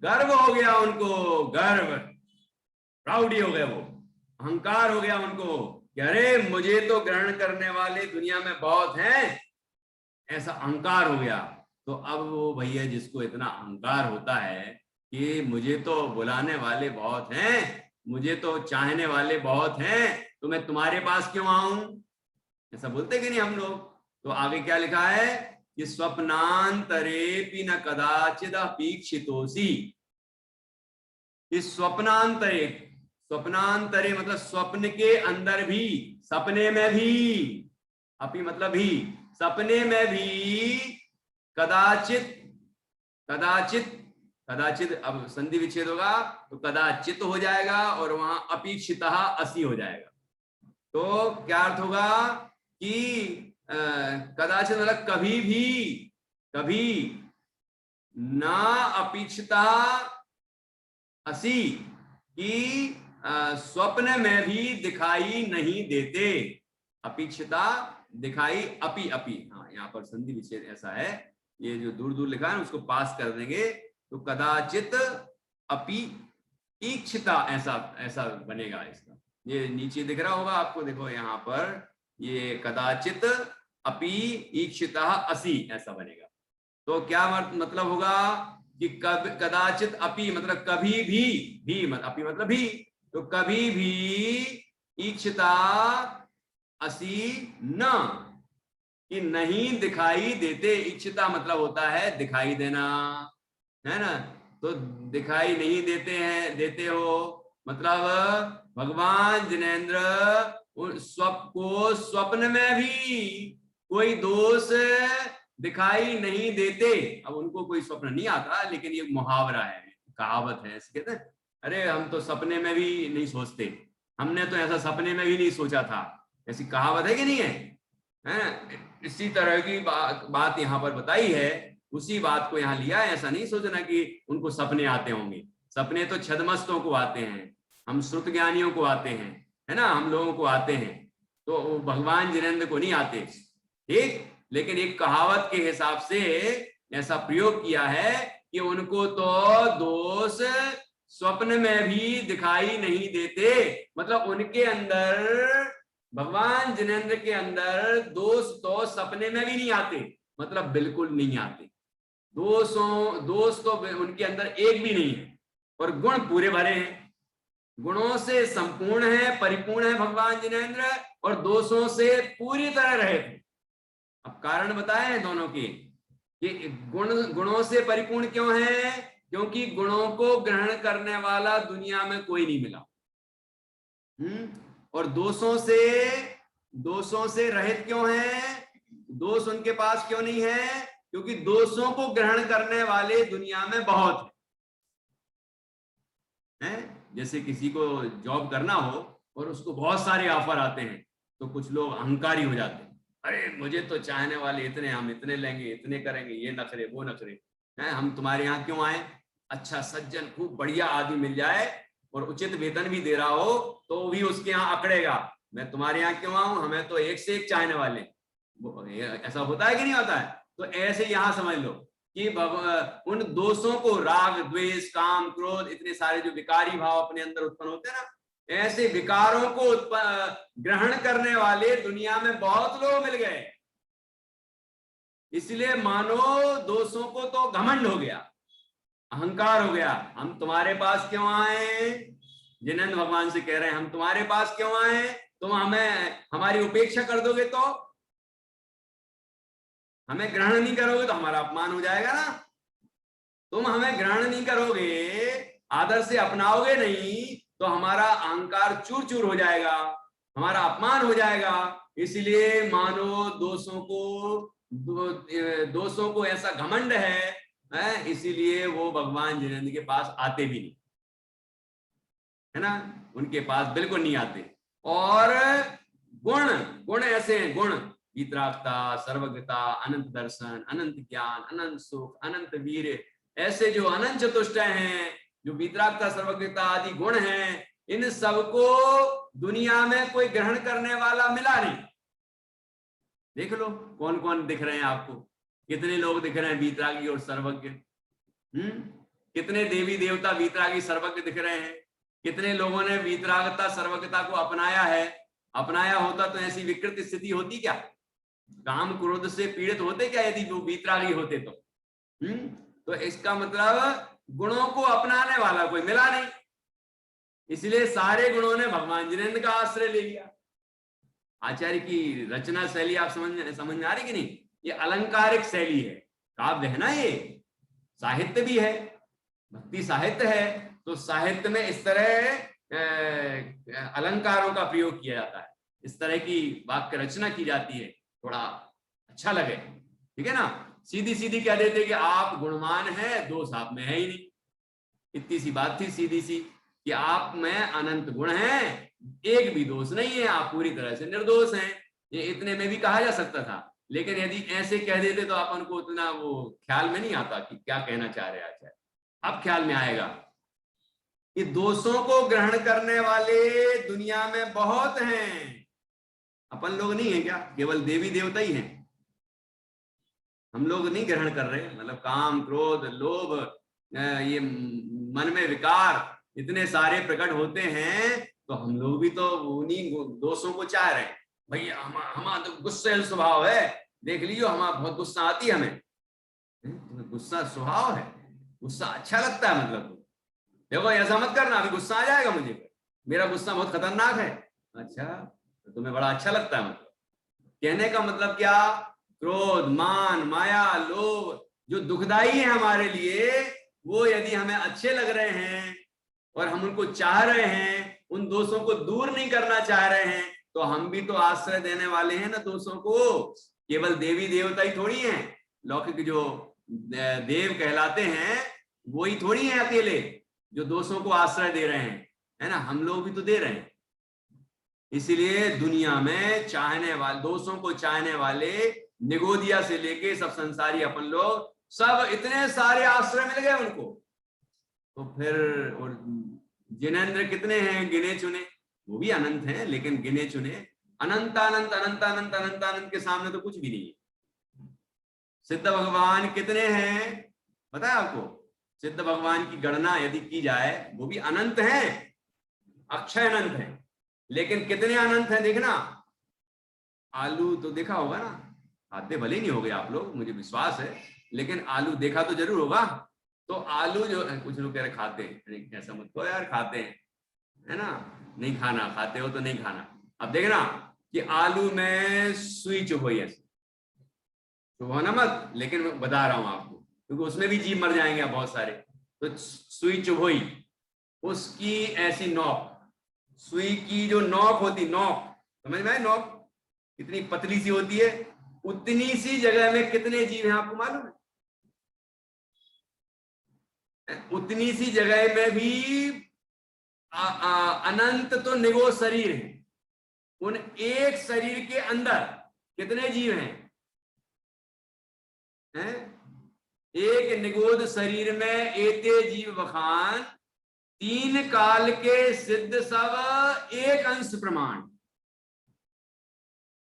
गर्व हो गया उनको, गर्व, प्राउडी हो गया, वो अहंकार हो गया उनको कि अरे मुझे तो ग्रहण करने वाले दुनिया में बहुत हैं, ऐसा अहंकार हो गया। तो अब वो भैया जिसको इतना अहंकार होता है कि मुझे तो बुलाने वाले बहुत हैं, मुझे तो चाहने वाले बहुत हैं, तो मैं तुम्हारे पास क्यों आऊं, ऐसा बोलते कि नहीं हम लोग? तो आगे क्या लिखा है कि स्वप्नांतरेपि न कदाचिद अपीक्षितोसी। इस स्वप्नांतरे, स्वप्नांतरे मतलब स्वप्न के अंदर भी, सपने में भी, अपी मतलब भी, सपने में भी, कदाचित, कदाचित, कदाचित अब संधि विच्छेद होगा तो कदाचित हो जाएगा और वहां अपेक्षिता असी हो जाएगा। तो क्या अर्थ होगा कि कदाचित मतलब कभी भी, कभी ना अपेक्षिता असी, कि स्वप्न में भी दिखाई नहीं देते। अपेक्षिता दिखाई, अपी, अपी, हाँ यहाँ पर संधि विच्छेद ऐसा है, ये जो दूर दूर लिखा है ना उसको पास कर देंगे तो कदाचित अपि इच्छिता, ऐसा बनेगा इसका। ये नीचे दिख रहा होगा आपको, देखो यहाँ पर ये कदाचित अपि इच्छिता असी ऐसा बनेगा। तो क्या मतलब होगा कि कदाचित अपि मतलब कभी भी अपि मतलब भी, तो कभी भी इच्छिता असी न, कि नहीं दिखाई देते। इच्छिता मतलब होता है दिखाई देना, है ना, तो दिखाई नहीं देते हैं, देते हो मतलब भगवान जिनेंद्र स्वप्न में भी कोई दोष दिखाई नहीं देते। अब उनको कोई स्वप्न नहीं आता, लेकिन ये मुहावरा है, कहावत है, ऐसे कहते हैं अरे हम तो सपने में भी नहीं सोचते, हमने तो ऐसा सपने में भी नहीं सोचा था, ऐसी कहावत है कि नहीं है? इसी तरह की बात यहाँ पर बताई है, उसी बात को यहाँ लिया है। ऐसा नहीं सोचना कि उनको सपने आते होंगे, सपने तो छद्मस्तों को आते हैं, हम श्रुत ज्ञानियों को आते हैं, है ना, हम लोगों को आते हैं, तो भगवान जिनेंद्र को नहीं आते, ठीक। लेकिन एक कहावत के हिसाब से ऐसा प्रयोग किया है कि उनको तो दोष स्वप्न में भी दिखाई नहीं देते, मतलब उनके अंदर, भगवान जिनेंद्र के अंदर दोष तो सपने में भी नहीं आते, मतलब बिल्कुल नहीं आते। दोष तो उनके अंदर एक भी नहीं है, और गुण पूरे भरे हैं, गुणों से संपूर्ण है, परिपूर्ण है भगवान जिनेंद्र, और दोषों से पूरी तरह रहित। अब कारण बताए दोनों के कि गुणों से परिपूर्ण क्यों है? क्योंकि गुणों को ग्रहण करने वाला दुनिया में कोई नहीं मिला। और दोषों से रहित क्यों है? दोष उनके पास क्यों नहीं है? क्योंकि दोषों को ग्रहण करने वाले दुनिया में बहुत है। जैसे किसी को जॉब करना हो और उसको बहुत सारे ऑफर आते हैं, तो कुछ लोग अहंकारी हो जाते हैं, अरे मुझे तो चाहने वाले इतने, हम इतने लेंगे, इतने करेंगे, ये नखरे वो नखरे हैं, हम तुम्हारे यहाँ क्यों आए? अच्छा सज्जन खूब बढ़िया आदमी मिल जाए और उचित वेतन भी दे रहा हो तो भी उसके यहाँ अकड़ेगा, मैं तुम्हारे यहाँ क्यों आऊं, हमें तो एक से एक चाहने वाले। ऐसा होता है कि नहीं होता है? तो ऐसे यहाँ समझ लो कि उन दोषों को, राग, द्वेष, काम, क्रोध, इतने सारे जो विकारी भाव अपने अंदर उत्पन्न होते हैं ना, ऐसे विकारों को ग्रहण करने वाले दुनिया में बहुत लोग मिल गए। इसलिए मानो दोषों को तो घमंड हो गया, अहंकार हो गया, हम तुम्हारे पास क्यों आए? जिनेंद्र भगवान से कह रहे हैं हम तुम्हारे पास क्यों आए? तुम हमें, हमारी उपेक्षा कर दोगे तो हमें ग्रहण नहीं करोगे तो हमारा अपमान हो जाएगा ना। तुम हमें ग्रहण नहीं करोगे, आदर से अपनाओगे नहीं, तो हमारा अहंकार चूर चूर हो जाएगा, हमारा अपमान हो जाएगा। इसलिए मानो दोषों को ऐसा घमंड है, इसीलिए वो भगवान जिनेंद्र के पास आते भी नहीं, है ना, उनके पास बिल्कुल नहीं आते। और गुण ऐसे हैं, गुण वीतरागता, सर्वज्ञता, अनंत दर्शन, अनंत ज्ञान, अनंत सुख, अनंत वीर, ऐसे जो अनंत चतुष्टय हैं, जो वीतरागता, सर्वज्ञता आदि गुण हैं, इन सबको दुनिया में कोई ग्रहण करने वाला मिला नहीं। देख लो कौन कौन दिख रहे हैं आपको, कितने लोग दिख रहे हैं वीतरागी और सर्वज्ञ, कितने देवी देवता वीतरागी सर्वज्ञ दिख रहे हैं, कितने लोगों ने वीतरागता सर्वज्ञता को अपनाया है। अपनाया होता तो ऐसी विकृत स्थिति होती क्या, काम क्रोध से पीड़ित होते क्या यदि वो वीतरागी होते तो इसका मतलब गुणों को अपनाने वाला कोई मिला नहीं, इसलिए सारे गुणों ने भगवान जिनेंद्र का आश्रय ले लिया। आचार्य की रचना शैली आप समझ आ रही कि नहीं, ये अलंकारिक शैली है, काव्य है ना, ये साहित्य भी है, भक्ति साहित्य है, तो साहित्य में इस तरह अलंकारों का प्रयोग किया जाता है, इस तरह की वाक्य रचना की जाती है, थोड़ा अच्छा लगे, ठीक है ना। सीधी सीधी कह देते कि आप गुणवान हैं, दोष आप में है ही नहीं, इतनी सी बात थी सीधी सी कि आप में अनंत गुण हैं, एक भी दोष नहीं है, आप पूरी तरह से निर्दोष हैं, ये इतने में भी कहा जा सकता था। लेकिन यदि ऐसे कह देते तो अपन को उतना वो ख्याल में नहीं आता कि क्या कहना चाह रहे आचार्य। अब ख्याल में आएगा कि दोषों को ग्रहण करने वाले दुनिया में बहुत हैं, अपन लोग नहीं है क्या, केवल देवी देवता ही हैं, हम लोग नहीं ग्रहण कर रहे। मतलब काम क्रोध लोभ, ये मन में विकार इतने सारे प्रकट होते हैं, तो हम लोग भी तो उन्हीं दोषों को चाह रहे हैं। भैया हमारा तो गुस्सेल स्वभाव है, देख लीजिए हमारा बहुत गुस्सा आती है हमें, तुम्हें गुस्सा स्वभाव है, गुस्सा अच्छा लगता है, मतलब देखो ऐसा मत करना अभी गुस्सा आ जाएगा मुझे, मेरा गुस्सा बहुत खतरनाक है। अच्छा तो तुम्हें बड़ा अच्छा लगता है, मतलब कहने का मतलब क्या, क्रोध मान माया लोभ जो दुखदाई है हमारे लिए, वो यदि हमें अच्छे लग रहे हैं और हम उनको चाह रहे हैं, उन दोषों को दूर नहीं करना चाह रहे हैं, तो हम भी तो आश्रय देने वाले हैं ना दोषों को। केवल देवी देवता ही थोड़ी हैं, लौकिक जो देव कहलाते हैं वो ही थोड़ी हैं अकेले जो दोषों को आश्रय दे रहे हैं, है ना, हम लोग भी तो दे रहे हैं। इसीलिए दुनिया में चाहने वाले, दोषों को चाहने वाले निगोदिया से लेके सब संसारी अपन लोग सब इतने सारे आश्रय मिल गए उनको। तो फिर और जिनेंद्र कितने हैं गिने चुने, वो भी अनंत हैं लेकिन गिने चुने, अनंत अनंत अनंत अनंत अनंत अनंत के सामने तो कुछ भी नहीं है। सिद्ध भगवान कितने हैं पता है आपको, सिद्ध भगवान की गणना यदि की जाए वो भी अनंत हैं, अक्षय अनंत हैं, लेकिन कितने अनंत हैं देखना। आलू तो देखा होगा ना, खाते भले नहीं हो गए आप लोग, मुझे विश्वास है, लेकिन आलू देखा तो जरूर होगा। तो आलू जो कुछ लोग कह रहे खाते हैं, ऐसा मत कहो यार, खाते हैं, है ना, नहीं खाना, खाते हो तो नहीं खाना। अब देखना कि आलू में सुई चुभोई है, चुभोना मत, लेकिन मैं बता रहा हूं आपको क्योंकि उसमें भी जीव मर जाएंगे बहुत सारे। तो सुई चुभोई, उसकी ऐसी नोक, सुई की जो नोक होती, नोक समझ में, नोक कितनी पतली सी होती है, उतनी सी जगह में कितने जीव हैं आपको मालूम है? उतनी सी जगह में भी अनंत तो निगो शरीर है, उन एक शरीर के अंदर कितने जीव हैं? एक निगोद शरीर में एते जीव बखान, तीन काल के सिद्ध सब एक अंश प्रमाण।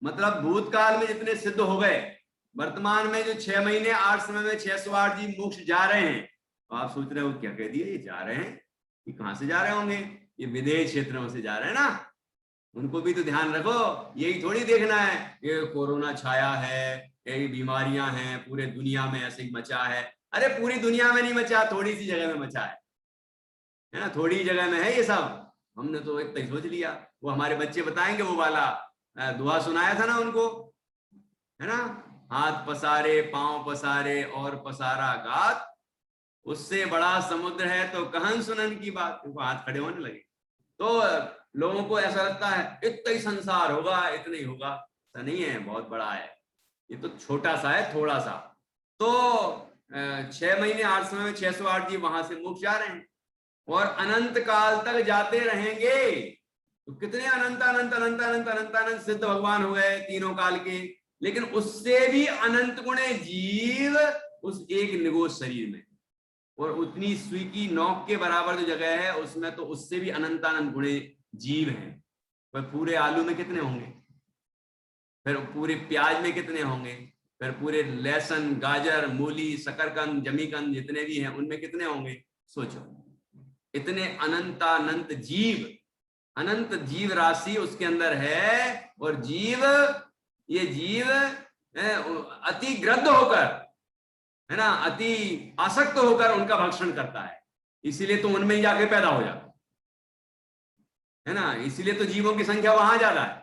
मतलब भूतकाल में जितने सिद्ध हो गए, वर्तमान में जो 6 महीने 8 समय में 608 जीव मोक्ष जा रहे हैं, तो आप सोच रहे हो क्या कह दिया, ये जा रहे हैं, ये कहां से जा रहे होंगे, ये विदेश क्षेत्रों से जा रहे हैं ना, उनको भी तो ध्यान रखो। यही थोड़ी देखना है ये कोरोना छाया है, यही बीमारियां हैं, पूरे दुनिया में ऐसे ही मचा है। अरे पूरी दुनिया में नहीं मचा, थोड़ी सी जगह में मचा है ना, थोड़ी जगह में है ये सब। हमने तो इतना ही सोच लिया, वो हमारे बच्चे बताएंगे, वो वाला दुआ सुनाया था ना उनको, है ना, हाथ पसारे पांव पसारे और पसारा गात, उससे बड़ा समुद्र है तो कहन सुनन की बात। उनको हाथ खड़े होने लगे। तो लोगों को ऐसा लगता है इतना ही संसार होगा, इतना ही होगा। ऐसा नहीं है, बहुत बड़ा है, ये तो छोटा सा है, थोड़ा सा। तो 6 महीने 8 समय में 608 जीव वहां से मोक्ष जा रहे हैं और अनंत काल तक जाते रहेंगे। तो कितने अनंत अनंत अनंत अनंत अनंत अनंत सिद्ध भगवान हो गए तीनों काल के। लेकिन उससे भी अनंत गुणे जीव उस एक निगोष शरीर में, और उतनी सुई की नोक के बराबर जो जगह है उसमें तो उससे भी अनंत अनंत गुणे जीव हैं। पर पूरे आलू में कितने होंगे, फिर पूरे प्याज में कितने होंगे, फिर पूरे लहसुन गाजर मूली शकरकंद जमीकंद जितने भी हैं उनमें कितने होंगे। सोचो, इतने अनंतानंत जीव, अनंत जीव राशि उसके अंदर है। और जीव, ये जीव अति ग्रद्ध होकर, है ना, अति आसक्त होकर उनका भक्षण करता है। इसीलिए तो उनमें ही जाके पैदा हो जाता है ना। इसीलिए तो जीवों की संख्या वहां ज्यादा है।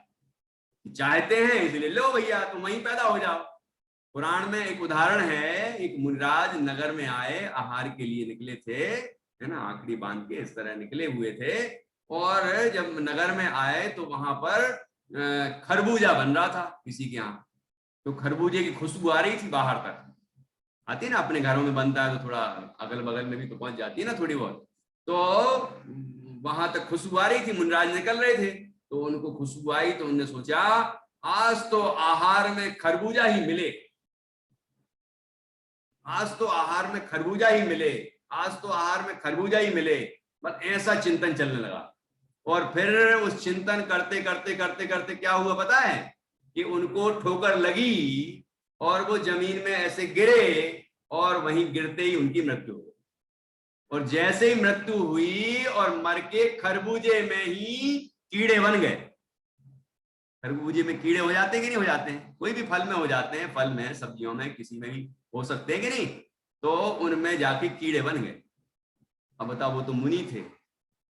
चाहते हैं इसलिए लो भैया तुम वहीं पैदा हो जाओ। पुराण में एक उदाहरण है, एक मुनिराज नगर में आए, आहार के लिए निकले थे, है ना, आखड़ी बांध के इस तरह निकले हुए थे। और जब नगर में आए तो वहां पर खरबूजा बन रहा था किसी के यहाँ। तो खरबूजे की खुशबू आ रही थी बाहर तक, आती है ना, अपने घरों में बनता है तो थोड़ा अगल बगल में भी तो पहुंच जाती है ना थोड़ी बहुत। तो वहां तक खुशबू आ रही थी, मुनिराज निकल रहे थे तो उनको खुशबू आई तो उन्होंने सोचा आज तो आहार में खरबूजा ही मिले, आज तो आहार में खरबूजा ही मिले, आज तो आहार में खरबूजा ही मिले। बस ऐसा चिंतन चलने लगा। और फिर उस चिंतन करते करते करते करते क्या हुआ पता है, कि उनको ठोकर लगी और वो जमीन में ऐसे गिरे और वहीं गिरते ही उनकी मृत्यु हो गई। और जैसे ही मृत्यु हुई और मर के खरबूजे में ही कीड़े बन गए। खरबूजे में कीड़े हो जाते हैं कि नहीं हो जाते हैं, कोई भी फल में हो जाते हैं, फल में सब्जियों में किसी में भी हो सकते हैं कि नहीं। तो उनमें जाके कीड़े बन गए। अब बताओ, वो तो मुनि थे,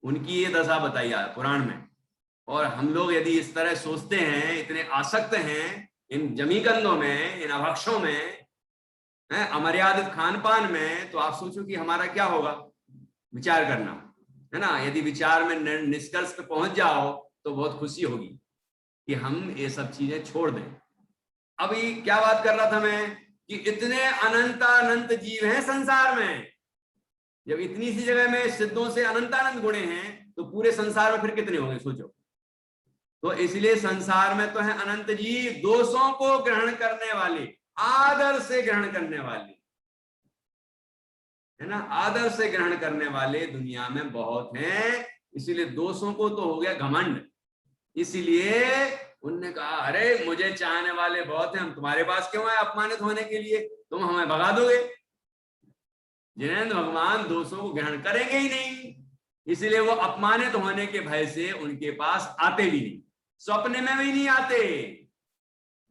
उनकी ये दशा बताई है पुराण में। और हम लोग यदि इस तरह सोचते हैं, इतने आसक्त हैं इन जमीकंदों में, इन अभक्षों में, अमर्यादित खान पान में, तो आप सोचो कि हमारा क्या होगा। विचार करना, है ना। यदि विचार में निष्कर्ष पे पहुंच जाओ तो बहुत खुशी होगी कि हम ये सब चीजें छोड़ दें। अभी क्या बात कर रहा था मैं, कि इतने अनंत जीव हैं संसार में। जब इतनी सी जगह में सिद्धों से अनंत गुणे हैं तो पूरे संसार में फिर कितने होंगे सोचो। तो इसलिए संसार में तो है अनंत जीव, दोषों को ग्रहण करने वाले, आदर से ग्रहण करने वाले, है ना, आदर से ग्रहण करने वाले दुनिया में बहुत हैं। इसीलिए दोषों को तो हो गया घमंड। इसीलिए उनने कहा अरे मुझे चाहने वाले बहुत हैं, हम तुम्हारे पास क्यों आए अपमानित होने के लिए, तुम हमें भगा दोगे। जिनेंद्र भगवान दोषों को ग्रहण करेंगे ही नहीं, इसलिए वो अपमानित होने के भय से उनके पास आते भी नहीं, सपने में भी नहीं आते।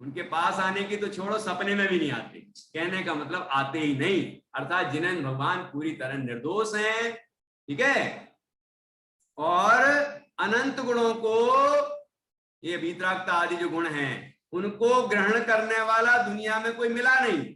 उनके पास आने की तो छोड़ो, सपने में भी नहीं आते। कहने का मतलब आते ही नहीं। अर्थात जिनेंद्र भगवान पूरी तरह निर्दोष हैं, ठीक है। और अनंत गुणों को, ये वीतरागता आदि जो गुण हैं, उनको ग्रहण करने वाला दुनिया में कोई मिला नहीं।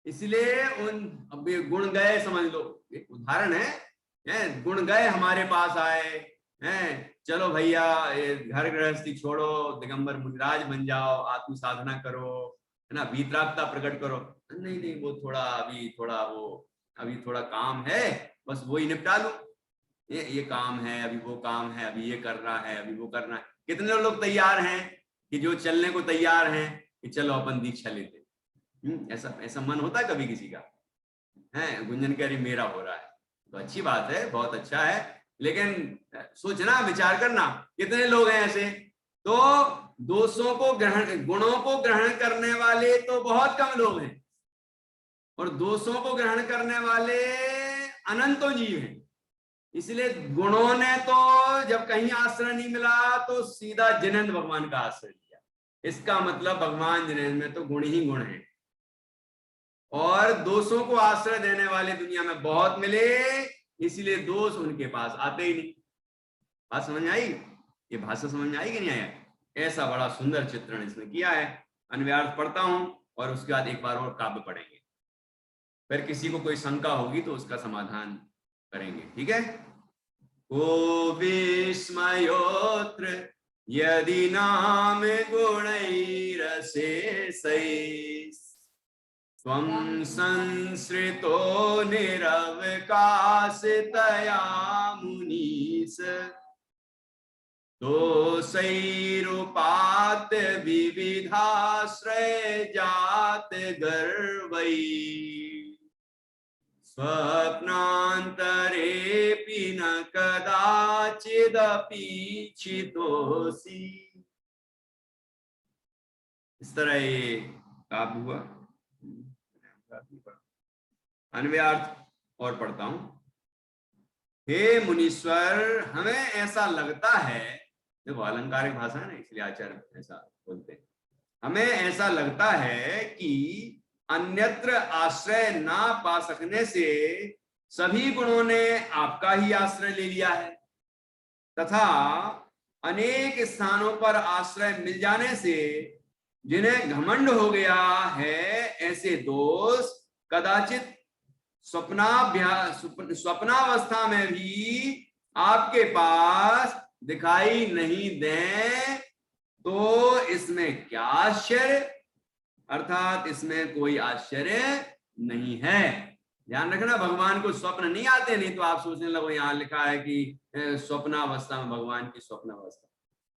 इसलिए अब ये गुण गए, समझ लो, एक उदाहरण है, गुण गए हमारे पास आए हैं, चलो भैया घर गृहस्थी छोड़ो, दिगंबर मुनिराज बन जाओ, आत्म साधना करो, है ना, वीतरागता प्रकट करो। नहीं नहीं, वो थोड़ा अभी थोड़ा काम है, बस वो ही निपटा लूं, ये काम है, अभी वो काम है, अभी ये करना है, अभी वो करना है। कितने लोग तैयार हैं कि जो चलने को तैयार हैं कि चलो अपन दीक्षा लेते। ऐसा मन होता है कभी किसी का, है? गुंजन कह रही मेरा हो रहा है, तो अच्छी बात है, बहुत अच्छा है। लेकिन सोचना, विचार करना, कितने लोग हैं ऐसे। तो दोषों को ग्रहण, गुणों को ग्रहण करने वाले तो बहुत कम लोग हैं, और दोषों को ग्रहण करने वाले अनंतों जीव हैं। इसलिए गुणों ने तो जब कहीं आश्रय नहीं मिला तो सीधा जिनेंद्र भगवान का आश्रय लिया। इसका मतलब भगवान जिनेंद्र में तो गुण ही गुण है, और दोषों को आश्रय देने वाले दुनिया में बहुत मिले, इसलिए दोष उनके पास आते ही नहीं। बात समझ में आई? ये भाषा समझ में आई कि नहीं आया? ऐसा बड़ा सुंदर चित्रण इसमें किया है। अन्वयार्थ पढ़ता हूं और उसके बाद एक बार और काव्य पढ़ेंगे, फिर किसी को कोई शंका होगी तो उसका समाधान करेंगे, ठीक है। को विस्मयोत्र यदि नाम गुणैरशेषैः त्वं संसृतो निरवकाशतया मुनीश दोषैरुपात विविधाश्रय जात गर्वै स्वप्नान्तरेऽपि न कदाचिदपि चितोऽसि। इस तरह ये काव्य हुआ। अन्वयार्थ और पढ़ता हूं। हे मुनीश्वर, हमें ऐसा लगता है, देखो अलंकारिक भाषा है ना, इसलिए आचार्य ऐसा बोलते हैं, हमें ऐसा लगता है कि अन्यत्र आश्रय ना पा सकने से सभी गुणों ने आपका ही आश्रय ले लिया है, तथा अनेक स्थानों पर आश्रय मिल जाने से जिन्हें घमंड हो गया है, ऐसे दोष कदाचित स्वप्नावस्था में भी आपके पास दिखाई नहीं दें, तो इसमें क्या आश्चर्य, अर्थात इसमें कोई आश्चर्य नहीं है। ध्यान रखना, भगवान को स्वप्न नहीं आते, नहीं तो आप सोचने लगो यहाँ लिखा है कि स्वप्नावस्था में भगवान की स्वप्नावस्था।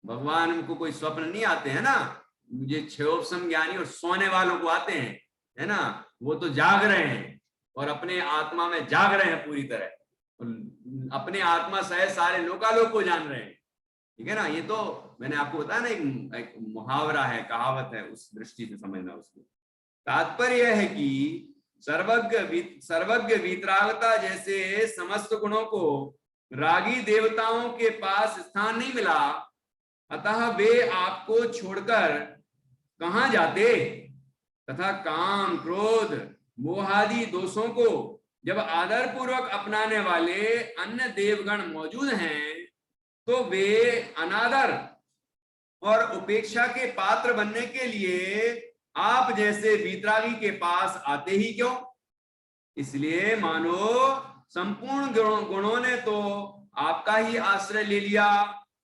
भगवान को कोई स्वप्न नहीं आते हैं ना, मुझे क्षयोपम ज्ञानी और सोने वालों को आते हैं, है ना, वो तो जाग रहे हैं और अपने आत्मा में जाग रहे हैं पूरी तरह, अपने आत्मा सहित सारे लोकालोक को जान रहे हैं, ठीक है ना। ये तो मैंने आपको बताया ना, एक मुहावरा है, कहावत है, उस दृष्टि से समझना उसको। तात्पर्य है कि सर्वज्ञ वीतरागता जैसे समस्त गुणों को रागी देवताओं के पास स्थान नहीं मिला, अतः वे आपको छोड़कर कहां जाते, तथा काम क्रोध मोहादि दोषों को जब आदर पूर्वक अपनाने वाले अन्य देवगण मौजूद हैं, तो वे अनादर और उपेक्षा के पात्र बनने के लिए आप जैसे वीतरागी के पास आते ही क्यों। इसलिए मानो संपूर्ण गुणों ने तो आपका ही आश्रय ले लिया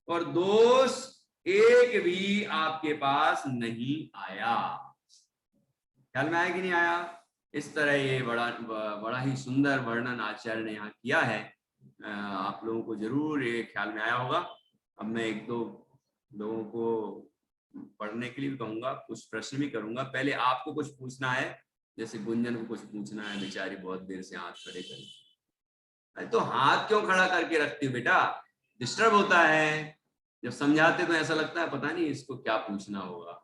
और दोष एक भी आपके पास नहीं आया। ख्याल में आया कि नहीं आया। इस तरह ये बड़ा ही सुंदर वर्णन आचार्य ने यहाँ किया है। आप लोगों को जरूर ये ख्याल में आया होगा। अब मैं एक दो लोगों को पढ़ने के लिए भी कहूंगा, कुछ प्रश्न भी करूंगा। पहले आपको कुछ पूछना है, जैसे गुंजन को कुछ पूछना है, बेचारी बहुत देर से हाथ खड़े कर। तो हाथ क्यों खड़ा करके रखती हो बेटा, डिस्टर्ब होता है। जब समझाते तो ऐसा लगता है पता नहीं इसको क्या पूछना होगा।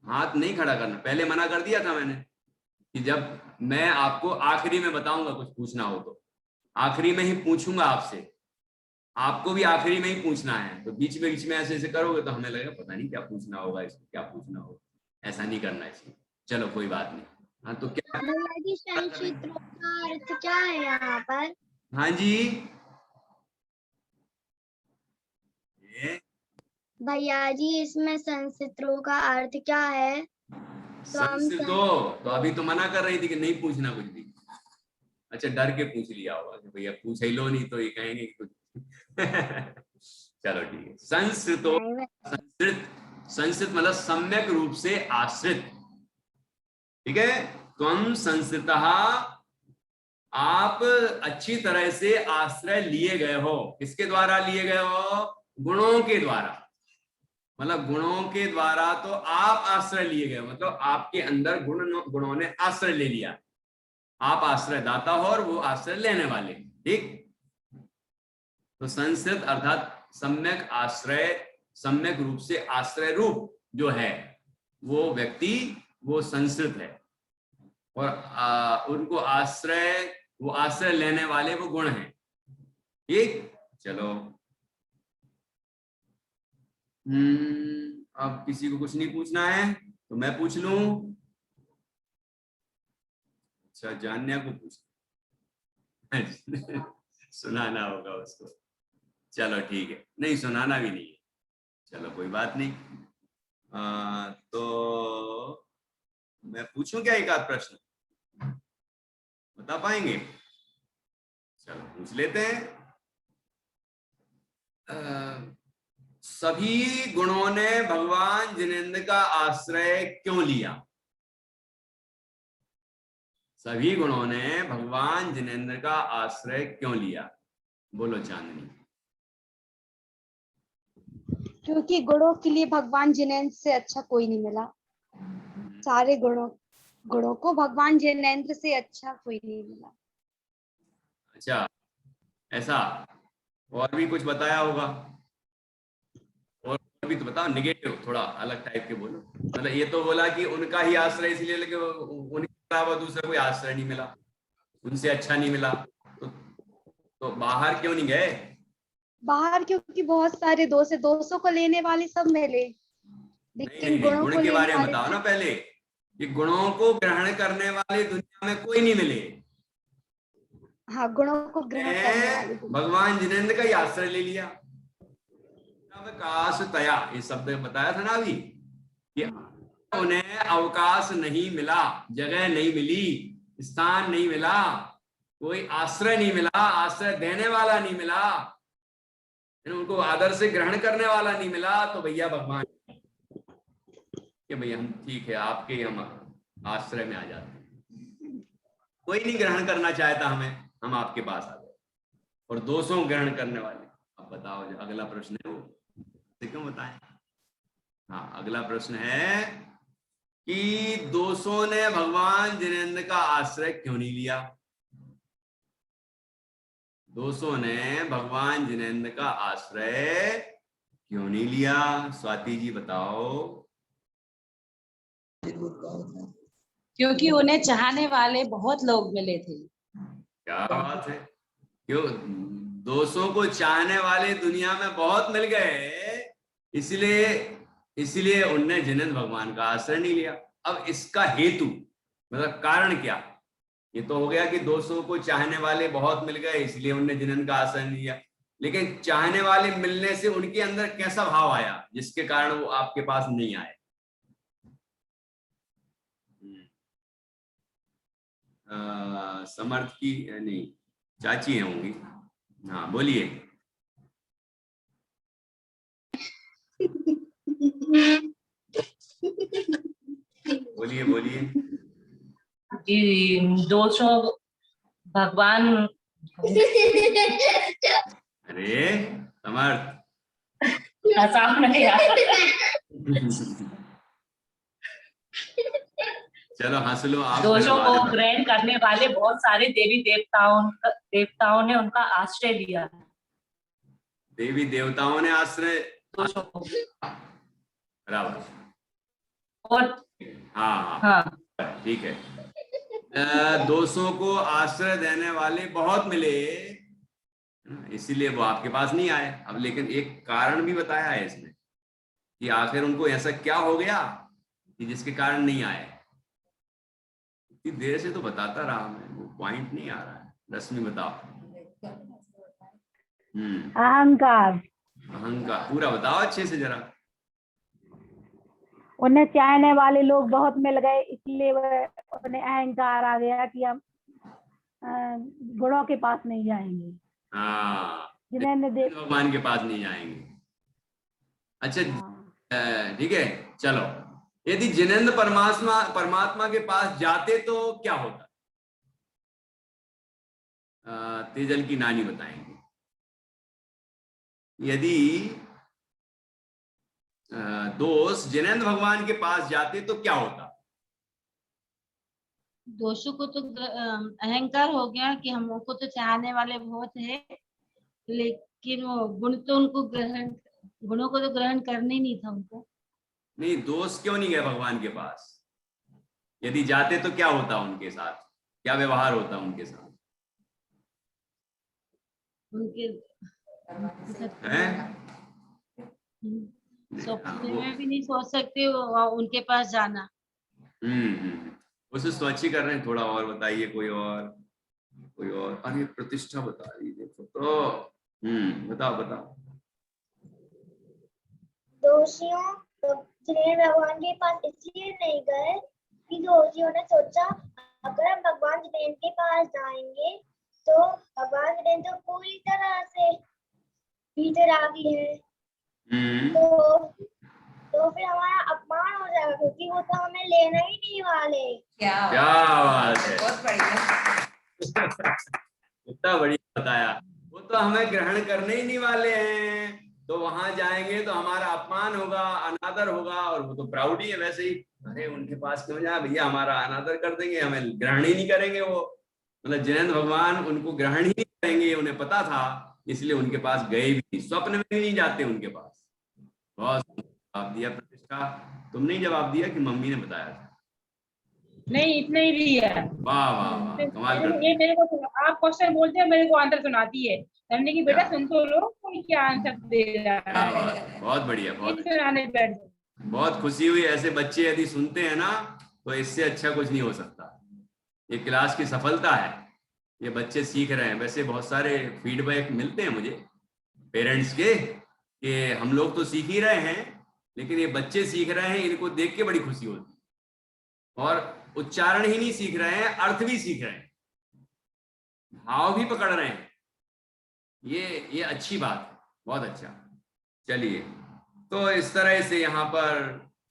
हाथ नहीं खड़ा करना, पहले मना कर दिया था मैंने कि जब मैं आपको आखिरी में बताऊंगा कुछ पूछना हो तो आखिरी में ही पूछूंगा आपसे, आपको भी आखिरी में ही पूछना है। तो बीच में ऐसे ऐसे करोगे तो हमें लगेगा पता नहीं क्या पूछना होगा, इसको क्या पूछना होगा। ऐसा नहीं करना इसमें। चलो कोई बात नहीं। हाँ तो क्या संचित्रों का अर्थ क्या है यहाँ पर? हाँ जी भैया जी, इसमें संचित्रों का अर्थ क्या है? तो अभी तो मना कर रही थी कि नहीं पूछना कुछ भी। अच्छा, डर के पूछ लिया होगा कि भैया पूछ ही लो, नहीं तो ये कहेंगे कुछ। चलो ठीक है। संस्कृतो, संस्कृत मतलब सम्यक रूप से आश्रित, ठीक है। त्वं संस्कृतः, आप अच्छी तरह से आश्रय लिए गए हो। किसके द्वारा लिए गए हो? गुणों के द्वारा। मतलब गुणों के द्वारा तो आप आश्रय लिए गए, मतलब आपके अंदर गुणों ने आश्रय ले लिया। आप आश्रय दाता हो और वो आश्रय लेने वाले, ठीक। तो संस्कृत अर्थात सम्यक आश्रय, सम्यक रूप से आश्रय रूप जो है वो व्यक्ति, वो संस्कृत है। और उनको आश्रय, वो आश्रय लेने वाले वो गुण हैं, ठीक। चलो अब किसी को कुछ नहीं पूछना है तो मैं पूछ लूं। अच्छा, जान्या को पूछ सुनाना होगा उसको। चलो ठीक है, नहीं सुनाना भी नहीं है, चलो कोई बात नहीं। तो मैं पूछूं क्या एक आध प्रश्न, बता पाएंगे? चलो पूछ लेते हैं। सभी गुणों ने भगवान जिनेंद्र का आश्रय क्यों लिया? सभी गुणों ने भगवान जिनेंद्र का आश्रय क्यों लिया? बोलो चांदनी। क्योंकि गुणों के लिए भगवान जिनेंद्र से अच्छा कोई नहीं मिला। सारे गुणों को भगवान जिनेंद्र से अच्छा कोई नहीं मिला। अच्छा, ऐसा? और भी कुछ बताया होगा? और भी तो बताओ, निगेटिव थोड़ा अलग टाइप के बोलो। मतलब ये तो बोला कि उनका ही आश्रय इसलिए लेके उनके अलावा दूसरा कोई आश्रय नहीं मिला, उनसे अच्छा नहीं मिला, तो बाहर क्यों नहीं गए? बाहर क्योंकि बहुत सारे दोस्त है, 200 को लेने वाले सब मिले, नहीं, लेकिन गुणों गुण को के लेने बारे में वाले बताओ ना पहले। ये गुणों को ग्रहण करने वाले दुनिया में कोई नहीं मिले। हाँ, गुणों को ग्रहण करने वाले भगवान जिनेंद्र का ही आश्रय ले लिया। अवकाश तया, ये शब्द बताया था ना अभी, कि उन्हें अवकाश नहीं मिला, जगह नहीं मिली, स्थान नहीं मिला, कोई आश्रय नहीं मिला, आश्रय देने वाला नहीं मिला, उनको आदर से ग्रहण करने वाला नहीं मिला। तो भैया भगवान कि भैया हम ठीक है, आपके हम आश्रय में आ जाते हैं। कोई नहीं ग्रहण करना चाहता हमें, हम आपके पास आ गए। और 200 ग्रहण करने वाले। अब बताओ, जो अगला प्रश्न है वो क्यों बताएं? हाँ, अगला प्रश्न है कि 200 ने भगवान जिनेंद्र का आश्रय क्यों नहीं लिया? 200 ने भगवान जिनेंद्र का आश्रय क्यों नहीं लिया? स्वाति जी बताओ। क्योंकि उन्हें चाहने वाले बहुत लोग मिले थे। क्या बात है! क्यों? 200 को चाहने वाले दुनिया में बहुत मिल गए, इसलिए उनने जिनेंद्र भगवान का आश्रय नहीं लिया। अब इसका हेतु मतलब कारण क्या? ये तो हो गया कि 200 को चाहने वाले बहुत मिल गए, इसलिए उनने जिनेंद्र का आश्रय नहीं लिया। लेकिन चाहने वाले मिलने से उनके अंदर कैसा भाव आया जिसके कारण वो आपके पास नहीं आए? समर्थ की नहीं, चाची है होंगी। हाँ बोलिए। बोलिए बोलिए। जी 200 भगवान। अरे समर्थ, आसान नहीं यार। चलो हंस लो आप। 200 को ग्रहण करने वाले बहुत सारे देवी देवताओं ने उनका आश्रय लिया। देवी देवताओं ने आश्रय 200 को। बराबर। और हाँ हाँ ठीक है। 200 को आश्रय देने वाले बहुत मिले, इसीलिए वो आपके पास नहीं आए। अब लेकिन एक कारण भी बताया है इसमें कि आखिर उनको ऐसा क्या हो गया कि जिसके कारण नहीं आए। इतनी देर से तो बताता रहा मैं, वो पॉइंट नहीं आ रहा है। रश्मि बताओ। अहंकार। अहंकार पूरा बताओ अच्छे से जरा। उन्हें चाहने वाले लोग बहुत मिल गए, इसलिए उन्हें अहंकार आ गया कि हम गुणों के पास नहीं जाएंगे। हाँ, जिन्हें भगवान के पास नहीं जाएंगे। अच्छा ठीक है। चलो, यदि जिनेंद्र परमात्मा के पास जाते तो क्या होता? तेजल की नानी बताएंगे। यदि दोस्त जिनेंद्र भगवान के पास जाते तो क्या होता? दोषों को तो अहंकार हो गया कि हमको तो चाहने वाले बहुत है, लेकिन वो गुण तो उनको गुणों को तो ग्रहण करना ही नहीं था उनको। नहीं, दोस्त क्यों नहीं गए भगवान के पास? यदि जाते तो क्या होता उनके साथ? क्या व्यवहार होता उनके साथ? उनके सपने में भी नहीं सोच सकते उनके पास जाना। उसे स्वच्छ कर रहे हैं। थोड़ा और बताइए, कोई और। अरे प्रतिष्ठा बता रही, देखो तो। बताओ। जोशियों जिनेंद्र भगवान के पास इसलिए नहीं गए कि जोशियों ने सोचा अगर हम भगवान जिनेंद्र के पास जाएंगे तो भगवान जिनेंद्र तो पूरी तरह से वीतरागी है, तो फिर हमारा अपमान हो जाएगा क्योंकि वो तो हमें लेना ही नहीं वाले। क्या बात है, बहुत बढ़िया। इतना बढ़िया बताया। वो तो हमें ग्रहण करने ही नहीं वाले हैं, तो वहां जाएंगे तो हमारा अपमान होगा, अनादर होगा, और वो तो प्राउड ही है वैसे ही। अरे उनके पास क्यों जाए भैया, हमारा अनादर कर देंगे, हमें ग्रहण ही नहीं करेंगे। वो मतलब जिनेंद्र भगवान उनको ग्रहण ही नहीं करेंगे, उन्हें पता था, इसलिए उनके पास गए भी, स्वप्न में भी नहीं जाते उनके पास। बहुत जवाब दिया प्रतिष्ठा, तुमने ही जवाब दिया कि मम्मी ने बताया था? नहीं, इतना ही दिया। वाह वाह वाह, कमाल कर ये मेरे को आप क्वेश्चन बोलते हैं, मेरे को आंसर सुनाती है। हमने की बेटा सुन तो लो, कोई क्या आंसर दे रहा है। बहुत बढ़िया, बहुत सुनाने बैठ। बहुत खुशी हुई। ऐसे बच्चे यदि सुनते हैं ना तो इससे अच्छा कुछ नहीं हो सकता। ये क्लास की सफलता है, ये बच्चे सीख रहे हैं। वैसे बहुत सारे फीडबैक मिलते हैं मुझे पेरेंट्स के कि हम लोग तो सीख ही रहे हैं, लेकिन ये बच्चे सीख रहे हैं, इनको देख के बड़ी खुशी होती है। और उच्चारण ही नहीं सीख रहे हैं, अर्थ भी सीख रहे हैं, भाव भी पकड़ रहे हैं। ये अच्छी बात है, बहुत अच्छा। चलिए, तो इस तरह से यहाँ पर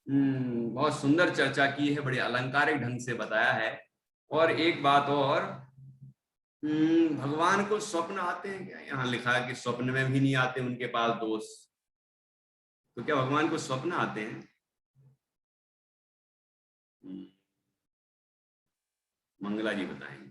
बहुत सुंदर चर्चा की है, बड़े अलंकारिक ढंग से बताया है। और एक बात और, भगवान को स्वप्न आते हैं क्या? यहाँ लिखा है कि स्वप्न में भी नहीं आते उनके पास दोस्त। तो क्या भगवान को स्वप्न आते हैं? मंगला जी बताएंगे।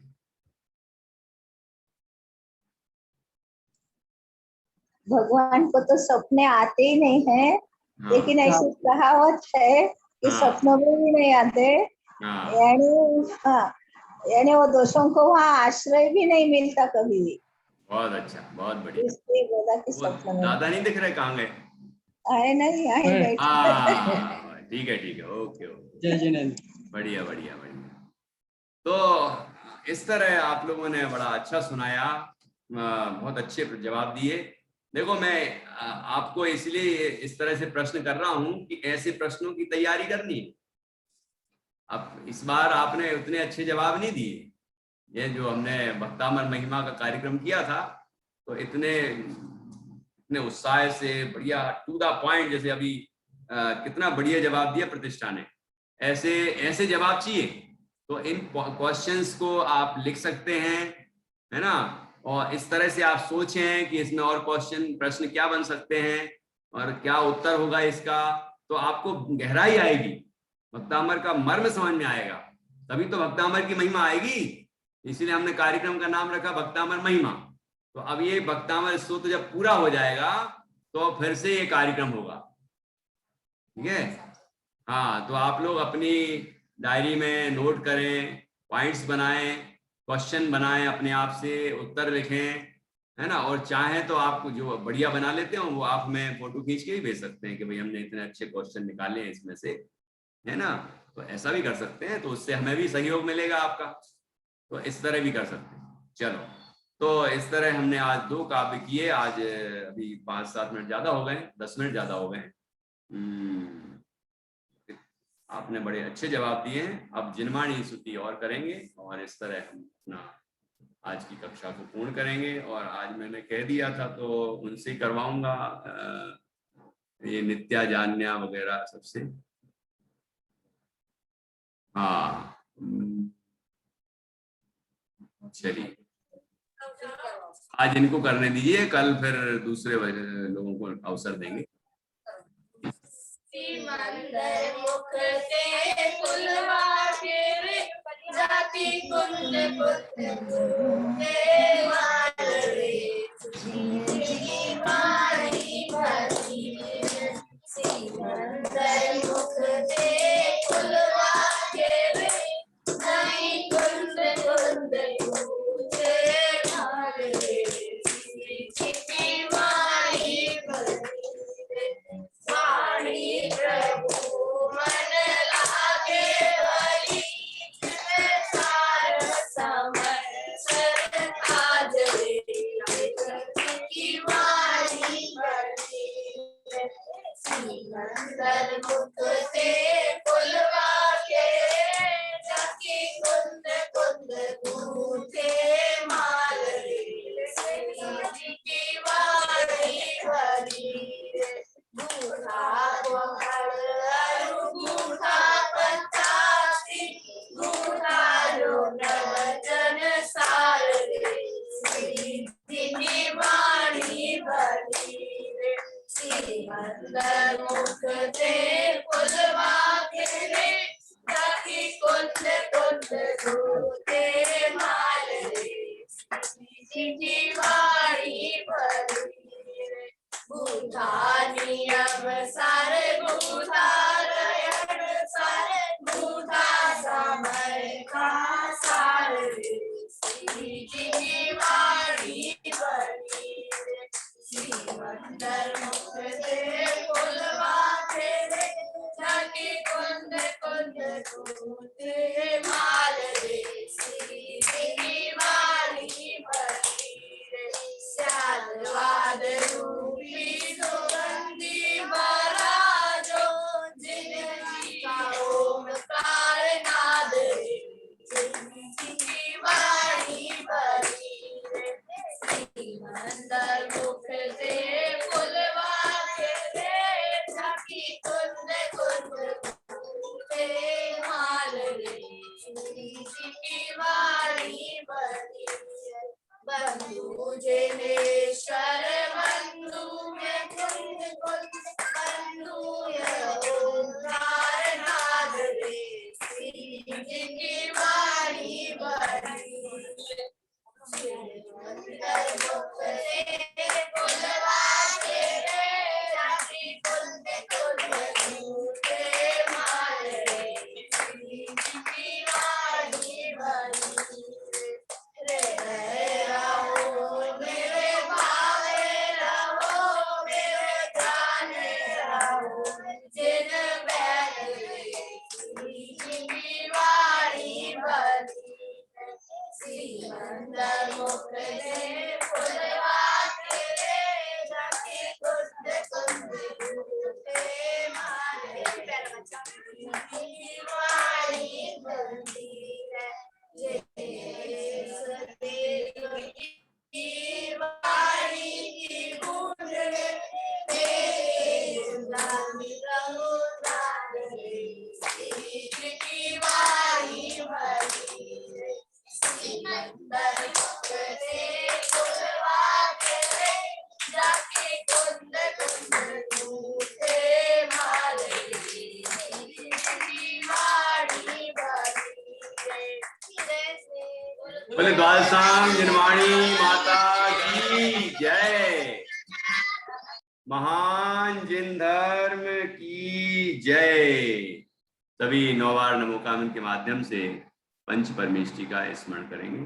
भगवान को तो सपने आते ही नहीं है। हाँ, लेकिन ऐसी कहावत है कि सपनों में भी नहीं आते। यानी वो दोषों को वहाँ आश्रय भी नहीं मिलता कभी भी। बहुत अच्छा, बहुत बढ़िया। इसलिए बोला कि सपनों में। दादा नहीं दिख रहे, कहाँ गए? आए नहीं, आए बैठे। ठीक है, ठीक है, ओके ओके। जय जिनेंद्र। बढ़िया बढ़िया बढ़िया। तो इस तरह आप लोगों ने बड़ा अच्छा सुनाया, बहुत अच्छे जवाब दिए। देखो, मैं आपको इसलिए इस तरह से प्रश्न कर रहा हूं कि ऐसे प्रश्नों की तैयारी करनी है। अब इस बार आपने उतने अच्छे जवाब नहीं दिए। ये जो हमने भक्तामर महिमा का कार्यक्रम किया था, तो इतने उत्साह से बढ़िया टू द पॉइंट, जैसे अभी कितना बढ़िया जवाब दिया प्रतिष्ठा ने। ऐसे जवाब चाहिए। तो इन क्वेश्चंस को आप लिख सकते हैं, है ना, और इस तरह से आप सोचें कि इसमें और प्रश्न क्या बन सकते हैं और क्या उत्तर होगा इसका, तो आपको गहराई आएगी, भक्तामर का मर्म समझ में आएगा, तभी तो भक्तामर की महिमा आएगी। इसीलिए हमने कार्यक्रम का नाम रखा भक्तामर महिमा। तो अब ये भक्तामर स्तोत्र जब पूरा हो जाएगा तो फिर से ये कार्यक्रम होगा, ठीक है। हाँ, तो आप लोग अपनी डायरी में नोट करें, पॉइंट्स बनाएं, क्वेश्चन बनाएं, अपने आप से उत्तर लिखें, है ना। और चाहें तो आप जो बढ़िया बना लेते हो वो आप में फोटो खींच के भी भेज सकते हैं कि भाई हमने इतने अच्छे क्वेश्चन निकाले हैं इसमें से, है ना। तो ऐसा भी कर सकते हैं, तो उससे हमें भी सहयोग मिलेगा आपका। तो इस तरह भी कर सकते हैं। चलो, तो इस तरह हमने आज 2 काव्य किए। आज अभी 5-7 मिनट ज्यादा हो गए, 10 मिनट ज्यादा हो गए। आपने बड़े अच्छे जवाब दिए हैं। अब जिनवाणी स्तुति और करेंगे और इस तरह हम अपना आज की कक्षा को पूर्ण करेंगे। और आज मैंने कह दिया था तो उनसे ही करवाऊंगा, ये नित्या जान्या वगैरह सबसे। हाँ, चलिए आज इनको करने दीजिए, कल फिर दूसरे लोगों को अवसर देंगे। मंदिर मुख से फुलवा के जाति कुंज मंदिर मुख से फुलवा के मंदर मुख से फुलवा के जाके कुंद कुंद गूंथे माल रे जी की वाणी भरी रे बूढ़ा गोहर बूढ़ा पंचासी बूढ़ा जो प्रवचन सार रे जी की वाणी भरी रे मंदर मुख से फुलवा के रे जाके कुंद कुंद गूंथे माल रे जी वाणी भरी रे बूढ़ा नियम सारे बूढ़ा रयन सारे बूढ़ा समय का सार रे जी वाणी भरी रे मंदर मुख से फुलवा के रे जाके कुंद कुंद गूंथे माल रे जी वाणी भरी रे श्यामवाद रूपी सुगंधी भरा जो जिनकी का ओमकार नाद रे जिनकी वाणी भरी रे मंदर मुख से फुलवा के रे जाके कुंद कुंद गूंथे माल रे जिनकी वाणी भरी रे बंधु जनेश्वर बंधु में कुंद कुंद बंधु ओंकार नाद रे जिनकी वाणी भरी रे मंदर मुख से फुलवा के रे जाके कुंद कुंद गूंथे माल रे जिनकी वाणी भरी रे रहो मेरे भावे रहो मेरे जाने रहो जिन बैठ रे जिनकी वाणी भरी मंदर मुख से फुलवा के रे जाके कुंद कुंद गूंथे माल रे जिनकी वाणी भरी रे सतदेव की वाणी की गूंज रे मेरे रहो नाद रे जिनकी वाणी भरी रे मंदर मुख से फुलवा के रे जाके कुंद कुंद गूंथे माल रे जिनकी वाणी भरी रे बोले द्वादशांग जनवाणी माता की जय। महान जिन धर्म की जय। सभी 9 बार नमोकामन के माध्यम से पंच परमेष्टि का स्मरण करेंगे।